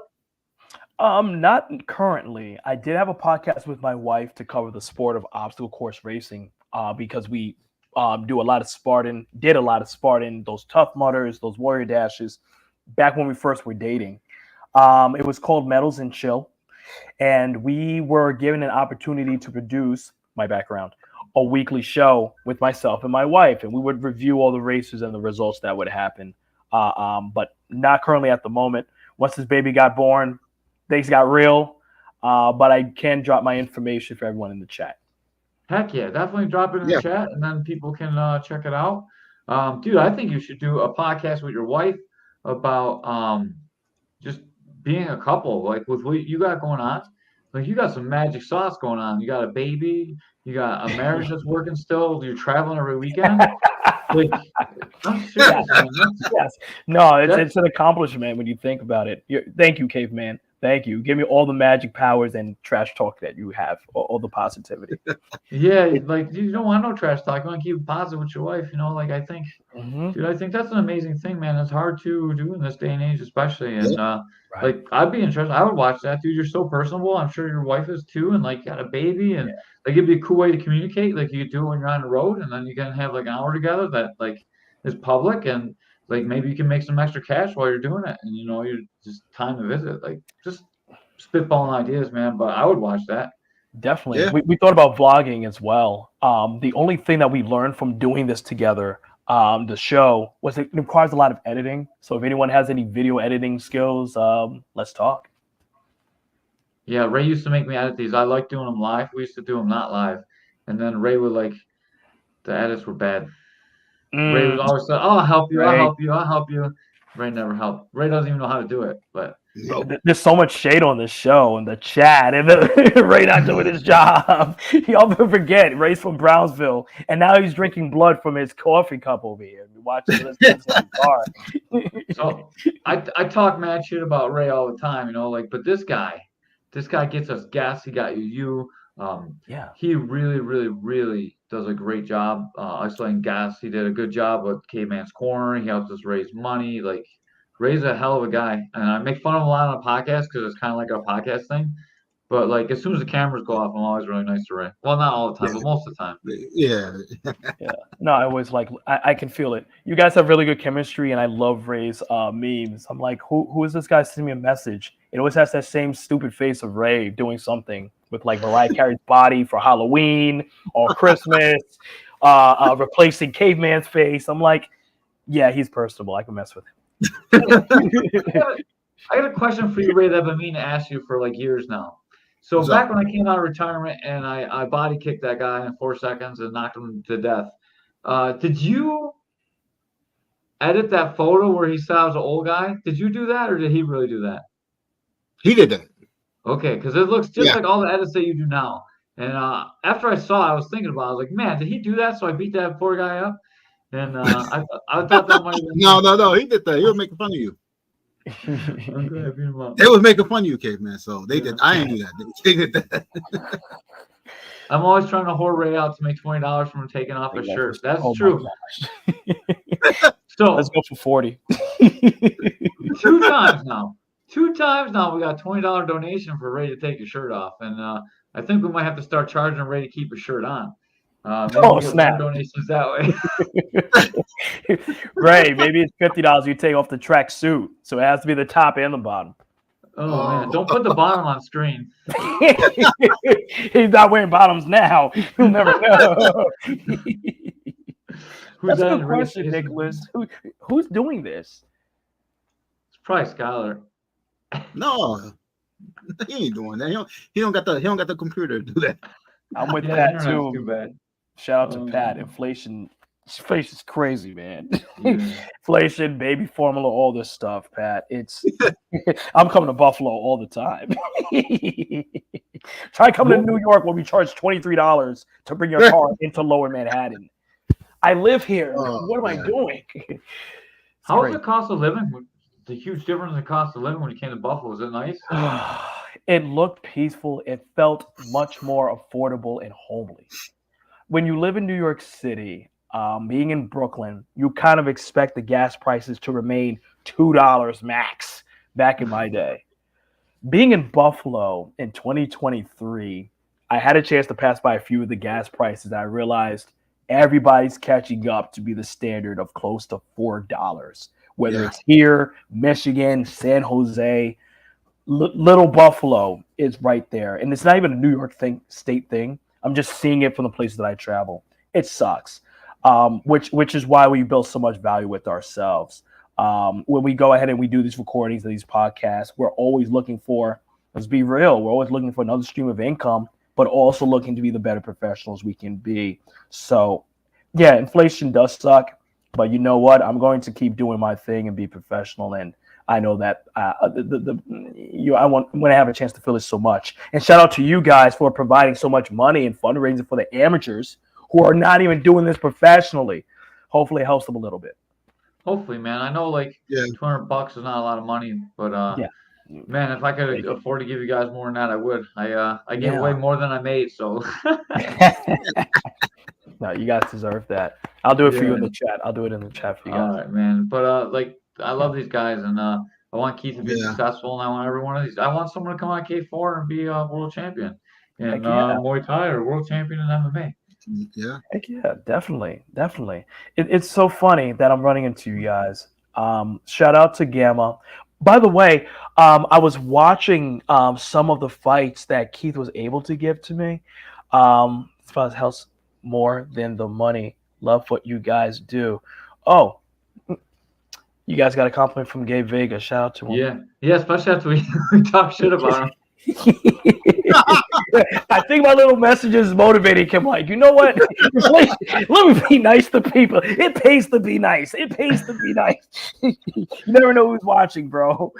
Not currently. I did have a podcast with my wife to cover the sport of obstacle course racing, because we did a lot of Spartan, those Tough Mudders, those Warrior Dashes, back when we first were dating. It was called Metals and Chill, and we were given an opportunity to produce, my background, a weekly show with myself and my wife, and we would review all the races and the results that would happen. But not currently at the moment. Once this baby got born, things got real, but I can drop my information for everyone in the chat. Heck yeah, definitely drop it in the chat, and then people can check it out. Dude, I think you should do a podcast with your wife about just being a couple, like with what you got going on. Like you got some magic sauce going on. You got a baby, you got a marriage that's working still. You're traveling every weekend. Like, I'm serious, man. Yes. No, it's an accomplishment when you think about it. Thank you, Caveman. Thank you. Give me all the magic powers and trash talk that you have, all the positivity. Yeah, like you don't want no trash talk. You want to keep it positive with your wife, Like I think, dude, I think that's an amazing thing, man. It's hard to do in this day and age, especially. And like I'd be interested. I would watch that, dude. You're so personable. I'm sure your wife is too, and like got a baby, and like it'd be a cool way to communicate. Like you could do it when you're on the road, and then you can have like an hour together that like is public, and like maybe you can make some extra cash while you're doing it, and you're just time to visit. Like just spitballing ideas, man. But I would watch that. Definitely. Yeah. We thought about vlogging as well. The only thing that we learned from doing this together, the show, was it requires a lot of editing. So if anyone has any video editing skills, let's talk. Yeah, Ray used to make me edit these. I like doing them live. We used to do them not live, and then Ray would like the edits were bad. Ray was always like, "Oh, I'll help you. I'll Ray. help you. I'll help you." Ray never helped. Ray doesn't even know how to do it. But There's so much shade on this show and the chat, and Ray not doing his job. Y'all never forget, Ray's from Brownsville, and now he's drinking blood from his coffee cup over here. Watching this in the car. so I talk mad shit about Ray all the time, like, but this guy gets us gas. He got you. Yeah. He really, really, really does a great job isolating gas. He did a good job with Caveman's Corner. He helps us raise money. Like, Ray's a hell of a guy, and I make fun of him a lot on the podcast because it's kind of like our podcast thing. But like, as soon as the cameras go off, I'm always really nice to Ray. Well, not all the time, but most of the time. Yeah. Yeah. No, I always I can feel it. You guys have really good chemistry, and I love Ray's memes. I'm like, who is this guy sending me a message? It always has that same stupid face of Ray doing something with like Mariah Carey's body for Halloween or Christmas, replacing Caveman's face. I'm like, yeah, he's personable. I can mess with him. I got a question for you, Ray, that I've been meaning to ask you for like years now. So What's back up? when I came out of retirement and I body kicked that guy in 4 seconds and knocked him to death, did you edit that photo where he said I was an old guy? Did you do that, or did he really do that? He did that. Okay, because it looks just Yeah. like all the edits that you do now. And after I saw it, I was thinking about it. I was like, man, did he do that? So I beat that poor guy up. And I thought that might have been No. He did that. He was making fun of you. I'm glad I beat him up. They was making fun of you, Caveman. So they did. I ain't do that. They did that. I'm always trying to whore Ray out to make $20 from him taking off a shirt. That's true. So Let's go for 40. two times now we got $20 donation for Ray to take his shirt off, and I think we might have to start charging Ray to keep his shirt on. Maybe Oh, get snap. more donations that way. Ray, maybe it's $50 you take off the track suit, so it has to be the top and the bottom. Oh man, don't put the bottom on screen. He's not wearing bottoms now. You'll never know. Who's That's a that? good question, Nicholas. Who's doing this? It's probably Skylar. No, he ain't doing that. He don't got the computer to do that. I'm with Yeah, Pat internet's too. too bad. Shout out to Pat. Inflation is crazy, man. Yeah. Inflation, baby formula, all this stuff, Pat. It's I'm coming to Buffalo all the time. Try coming to New York where we charge $23 to bring your car into Lower Manhattan. I live here. What am I doing? How was the cost of living? The huge difference in the cost of living when you came to Buffalo. Was it nice? It looked peaceful. It felt much more affordable and homely. When you live in New York City, being in Brooklyn, you kind of expect the gas prices to remain $2 max back in my day. Being in Buffalo in 2023, I had a chance to pass by a few of the gas prices. I realized everybody's catching up to be the standard of close to $4, whether it's here, Michigan, San Jose, Little Buffalo is right there. And it's not even a New York state thing. I'm just seeing it from the places that I travel. It sucks, which is why we build so much value with ourselves. When we go ahead and we do these recordings of these podcasts, we're always looking for, let's be real, we're always looking for another stream of income, but also looking to be the better professionals we can be. So, yeah, inflation does suck, but you know what? I'm going to keep doing my thing and be professional. And I know that I want when I have a chance to feel it so much. And shout out to you guys for providing so much money and fundraising for the amateurs who are not even doing this professionally. Hopefully, it helps them a little bit. Hopefully, man. I know like $200 is not a lot of money, but man, if I could afford to give you guys more than that, I would. I gave away more than I made, so. No, you guys deserve that. I'll do it for you in the chat. I'll do it in the chat for you guys. All right, man. But like, I love these guys, and I want Keith to be successful, and I want every one of these. I want someone to come on K4 and be a world champion in Muay Thai or world champion in MMA. Yeah. Heck yeah, definitely. It's so funny that I'm running into you guys. Shout out to Gamma. By the way, I was watching some of the fights that Keith was able to give to me. As far as helps more than the money. Love what you guys do. Oh, you guys got a compliment from Gabe Vega. Shout out to him. Yeah, especially after we talk shit about him. I think my little messages motivated him. Like, you know what? Let me be nice to people. It pays to be nice. It pays to be nice. You never know who's watching, bro.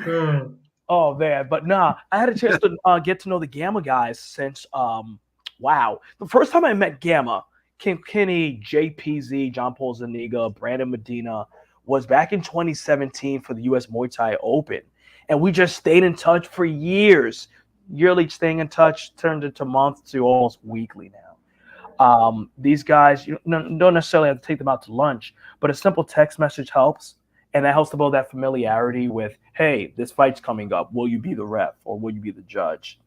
Oh man, but nah, I had a chance to get to know the Gamma guys since wow. The first time I met Gamma, Kim Kinney, JPZ, John Paul Zuniga, Brandon Medina, was back in 2017 for the US Muay Thai Open. And we just stayed in touch for years. Yearly staying in touch turned into months to almost weekly now. These guys, you don't necessarily have to take them out to lunch, but a simple text message helps. And that helps to build that familiarity with, hey, this fight's coming up. Will you be the ref or will you be the judge?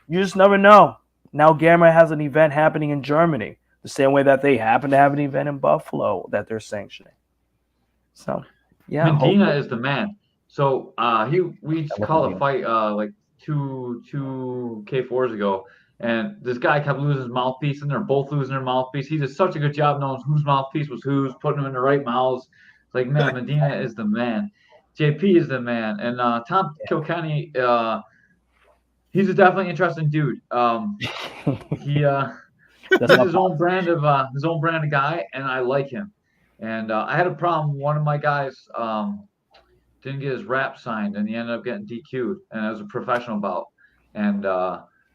You just never know. Now Gamma has an event happening in Germany, the same way that they happen to have an event in Buffalo that they're sanctioning. So, yeah. Medina is the man. So we called a fight like two K4s ago, and this guy kept losing his mouthpiece, and they're both losing their mouthpiece. He did such a good job knowing whose mouthpiece was whose, putting them in the right mouths. Like, man, Medina is the man. JP is the man. And Tom Kilkenny, he's a definitely interesting dude. He's his own brand of guy, and I like him. And I had a problem. One of my guys didn't get his rap signed, and he ended up getting DQ'd. And it was a professional bout. And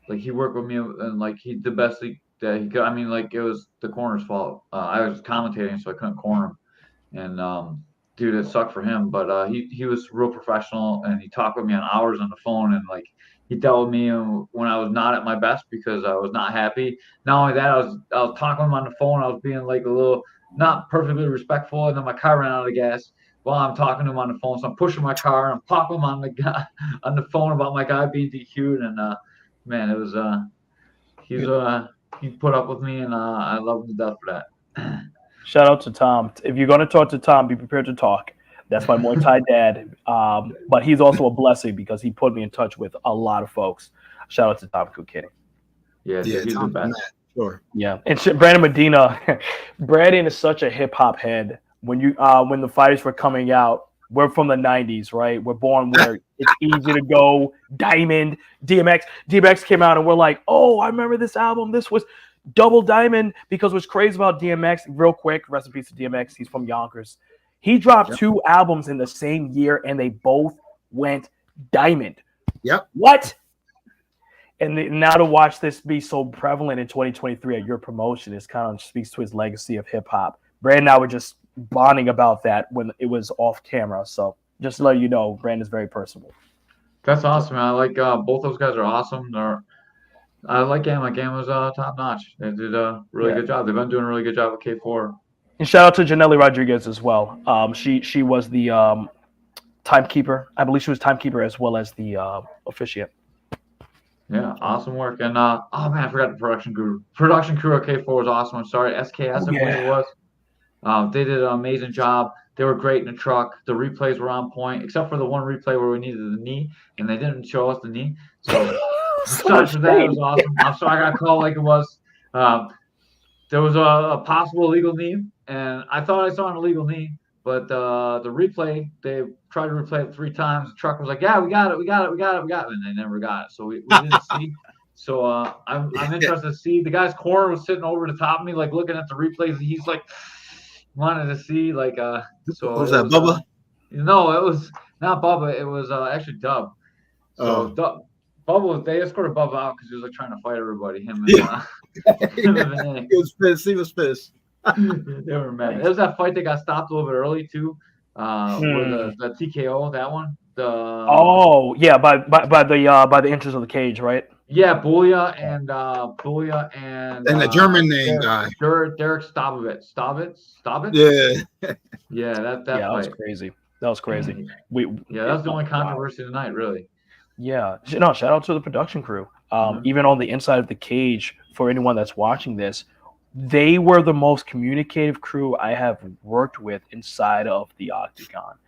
like, he worked with me, and like, he did the best that he could. I mean, like, it was the corner's fault. I was commentating, so I couldn't corner him. And dude, it sucked for him, but he was real professional, and he talked with me on hours on the phone, and like, he dealt with me when I was not at my best because I was not happy. Not only that, I was talking to him on the phone. I was being like a little not perfectly respectful, and then my car ran out of gas while I'm talking to him on the phone. So I'm pushing my car and I'm talking him on the phone about my guy being DQ'd, and man, it was he put up with me, and I love him to death for that. Shout out to Tom. If you're going to talk to Tom, be prepared to talk. That's my Muay Thai dad. But he's also a blessing because he put me in touch with a lot of folks. Shout out to Tom Kilkenny. Yeah, he's the best. Sure. Yeah, and Brandon Medina. Brandon is such a hip hop head. When the fighters were coming out, we're from the 90s, right? We're born where it's easy to go. Diamond, DMX. DMX came out and we're like, oh, I remember this album. This was Double Diamond, because what's crazy about DMX, real quick, rest in peace to DMX, he's from Yonkers. He dropped 2 albums in the same year, and they both went diamond. Yep. What? And now to watch this be so prevalent in 2023 at your promotion is kind of speaks to his legacy of hip hop. Brandon and I were just bonding about that when it was off camera. So just to let you know, Brandon's very personable. That's awesome, man. I like both those guys are awesome. I like Gamma. Gamma's top notch. They did a really good job. They've been doing a really good job with K4. And shout out to Janelle Rodriguez as well. She was the timekeeper. I believe she was timekeeper as well as the officiant. Yeah, awesome work. And oh man, I forgot the production crew. Production crew at K4 was awesome. I'm sorry, SKS, I believe it was. They did an amazing job. They were great in the truck. The replays were on point, except for the one replay where we needed the knee, and they didn't show us the knee. So sorry for that. It was awesome. I'm sorry I got called like it was. There was a possible illegal knee, and I thought I saw an illegal knee, but the replay, they tried to replay it 3 times. The truck was like, yeah, we got it, and they never got it. So we didn't see. So I'm interested to see. The guy's corner was sitting over the top of me, like looking at the replays. He's like wanted to see, like so was that Bubba? No, it was not Bubba. It was actually Dub. So Bubba, they escorted Bubba out because he was like trying to fight everybody. Him and He was pissed. He was pissed. They were mad. It was that fight that got stopped a little bit early too. Where the TKO, that one. By the inches of the cage, right? Yeah, Bulia and the German name guy, Derek Stabovitz. Yeah. Yeah, that fight. was crazy. That was crazy. That was the only controversy tonight, really. Yeah. No, shout out to the production crew. Even on the inside of the cage, for anyone that's watching this, they were the most communicative crew I have worked with inside of the octagon.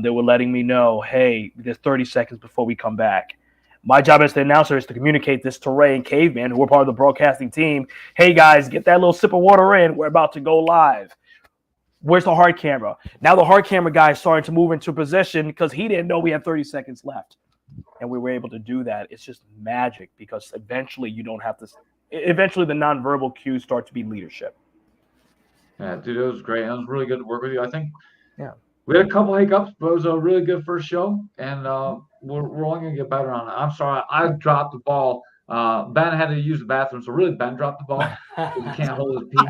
They were letting me know, hey, there's 30 seconds before we come back. My job as the announcer is to communicate this to Ray and Caveman, who are part of the broadcasting team. Hey, guys, get that little sip of water in. We're about to go live. Where's the hard camera? Now the hard camera guy is starting to move into position because he didn't know we had 30 seconds left. and we were able to do that. It's just magic because eventually you don't have to. Eventually, the nonverbal cues start to be leadership. Yeah, dude, it was great. It was really good to work with you. I think we Yeah. had a couple hiccups, but it was a really good first show, and we're only gonna get better on it. I'm sorry, I dropped the ball. Ben had to use the bathroom, so really Ben dropped the ball. He can't hold his pee.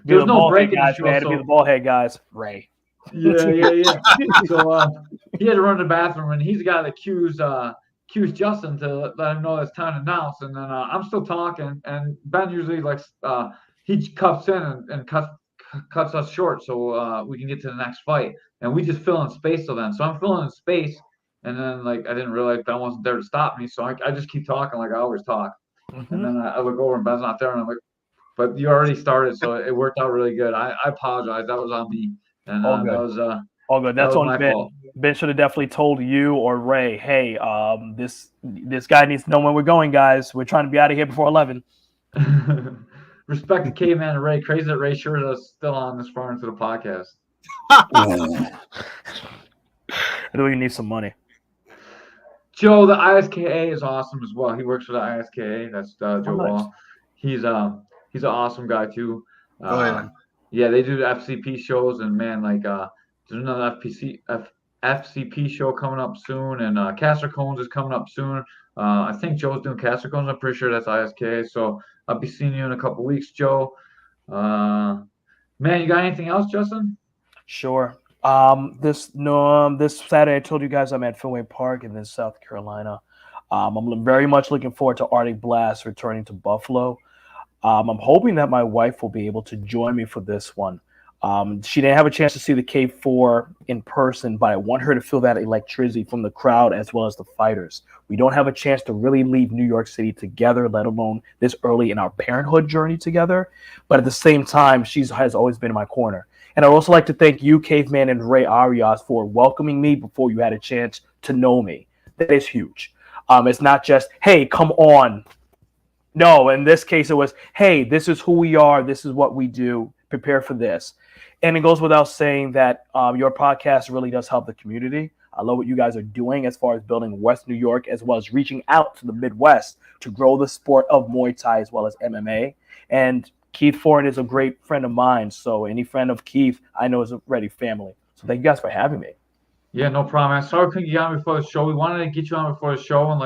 There was no break in the show. Had to be the ball head guys, Ray. Yeah. So he had to run to the bathroom, and he's the guy that cues Justin to let him know it's time to announce. And then I'm still talking, and Ben usually he cuts in and cuts us short so we can get to the next fight. And we just fill in space till then. So I'm filling in space, and then I didn't realize Ben wasn't there to stop me, so I just keep talking like I always talk. Mm-hmm. And then I look over and Ben's not there, and I'm like, but you already started, so it worked out really good. I apologize. That was on me. And All good. That was all good. That's on my Ben. fault. Ben should have definitely told you or Ray, hey, this guy needs to know when we're going, guys. We're trying to be out of here before 11. Respect to Caveman and Ray. Crazy that Ray sure is still on this far into the podcast. I know you need some money. Joe, the ISKA is awesome as well. He works for the ISKA. That's Joe Wall. He's an awesome guy too. Yeah, they do the FCP shows, and man, there's another FCP show coming up soon, and Caster Cones is coming up soon. I think Joe's doing Caster Cones. I'm pretty sure that's ISKA. So I'll be seeing you in a couple weeks, Joe. Man, you got anything else, Justin? Sure. This Saturday, I told you guys I'm at Fenway Park in South Carolina. I'm very much looking forward to Arctic Blast returning to Buffalo. I'm hoping that my wife will be able to join me for this one. She didn't have a chance to see the K4 in person, but I want her to feel that electricity from the crowd as well as the fighters. We don't have a chance to really leave New York City together, let alone this early in our parenthood journey together. But at the same time, she has always been in my corner. And I'd also like to thank you, Caveman and Ray Arias, for welcoming me before you had a chance to know me. That is huge. It's not just, hey, come on. No, in this case, it was, hey, this is who we are. This is what we do. Prepare for this. And it goes without saying that your podcast really does help the community. I love what you guys are doing as far as building West New York, as well as reaching out to the Midwest to grow the sport of Muay Thai as well as MMA. And Keith Foreign is a great friend of mine. So any friend of Keith, I know is already family. So thank you guys for having me. Yeah, no problem. I'm sorry we couldn't get on before the show. We wanted to get you on before the show and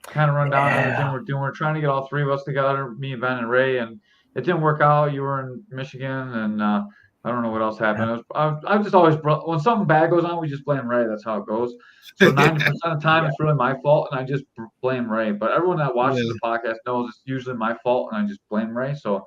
kind of run down everything we're doing. We're trying to get all three of us together, me, Ben, and Ray, and it didn't work out. You were in Michigan, and I don't know what else happened. I just always when something bad goes on, we just blame Ray. That's how it goes. So 90% of the time, it's really my fault, and I just blame Ray. But everyone that watches the podcast knows it's usually my fault, and I just blame Ray. So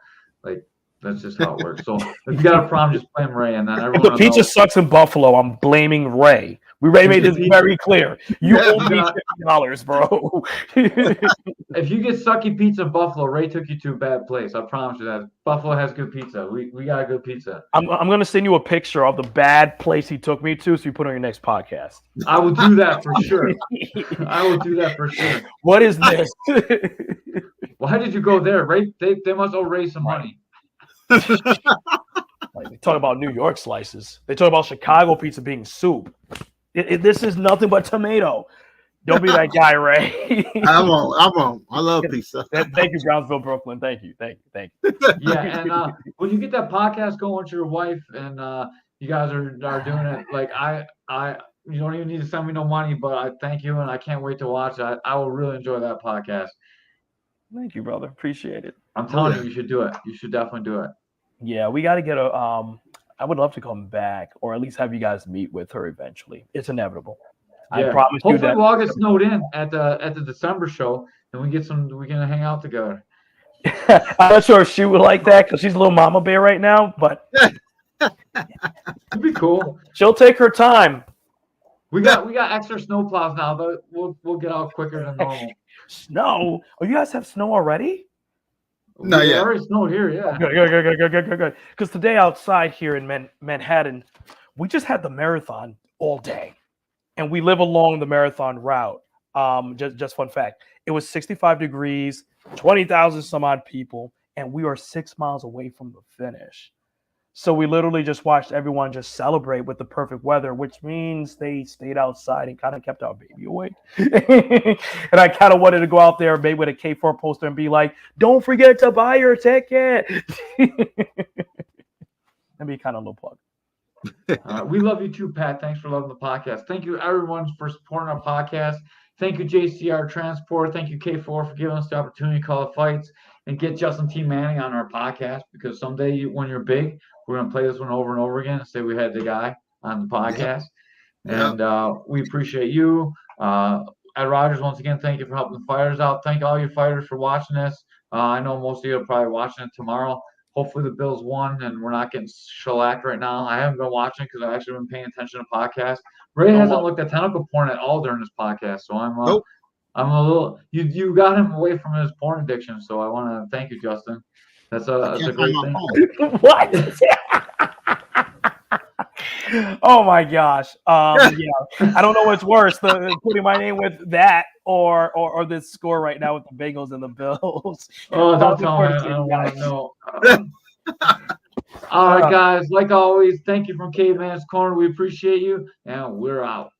that's just how it works. So if you got a problem, just blame Ray, and then everyone. The pizza sucks in Buffalo. I'm blaming Ray. Ray made this very clear. You owe me $50, bro. If you get sucky pizza in Buffalo, Ray took you to a bad place. I promise you that. Buffalo has good pizza. We got a good pizza. I'm going to send you a picture of the bad place he took me to, so you put on your next podcast. I will do that for sure. I will do that for sure. What is this? Why did you go there? Ray, they must owe Ray some money. They talk about New York slices. They talk about Chicago pizza being soup. This is nothing but tomato. Don't be that guy, Ray. I won't. I love pizza. Thank you, Brownsville, Brooklyn. Thank you. Yeah, and when you get that podcast going with your wife and you guys are doing it, I you don't even need to send me no money, but I thank you and I can't wait to watch it. I will really enjoy that podcast. Thank you, brother. Appreciate it. I'm telling you, you should do it. You should definitely do it. Yeah, we got to get I would love to come back, or at least have you guys meet with her eventually. It's inevitable. Yeah. I promise you that. Hopefully, we'll all get snowed in at the December show, and we can hang out together. I'm not sure if she would like that because she's a little mama bear right now, but it'd be cool. She'll take her time. We got extra snow plows now, but we'll get out quicker than normal. Snow? Oh, you guys have snow already? No, yeah. Already snowed here, yeah. Good. Because today outside here in Manhattan, we just had the marathon all day, and we live along the marathon route. Just fun fact: it was 65 degrees, 20,000 some odd people, and we are 6 miles away from the finish. So we literally just watched everyone just celebrate with the perfect weather, which means they stayed outside and kind of kept our baby awake. And I kind of wanted to go out there maybe with a K4 poster and be like, don't forget to buy your ticket. That'd be kind of a little plug. We love you too, Pat. Thanks for loving the podcast. Thank you, everyone, for supporting our podcast. Thank you, JCR Transport. Thank you, K4, for giving us the opportunity to call the fights and get Justin T. Manning on our podcast, because someday when you're big, we're going to play this one over and over again and say we had the guy on the podcast. Yep. And we appreciate you. Ed Rogers, once again, thank you for helping the fighters out. Thank all you fighters for watching this. I know most of you are probably watching it tomorrow. Hopefully the Bills won and we're not getting shellacked right now. I haven't been watching because I've actually been paying attention to podcasts. Ray hasn't looked at tentacle porn at all during this podcast, so I'm a little. You got him away from his porn addiction, so I want to thank you, Justin. That's a great thing. What? Oh my gosh. I don't know what's worse, putting my name with that or this score right now with the Bengals and the Bills. Oh, don't tell me. I don't want to know. All right, guys. Like always, thank you from Caveman's Corner. We appreciate you, and we're out.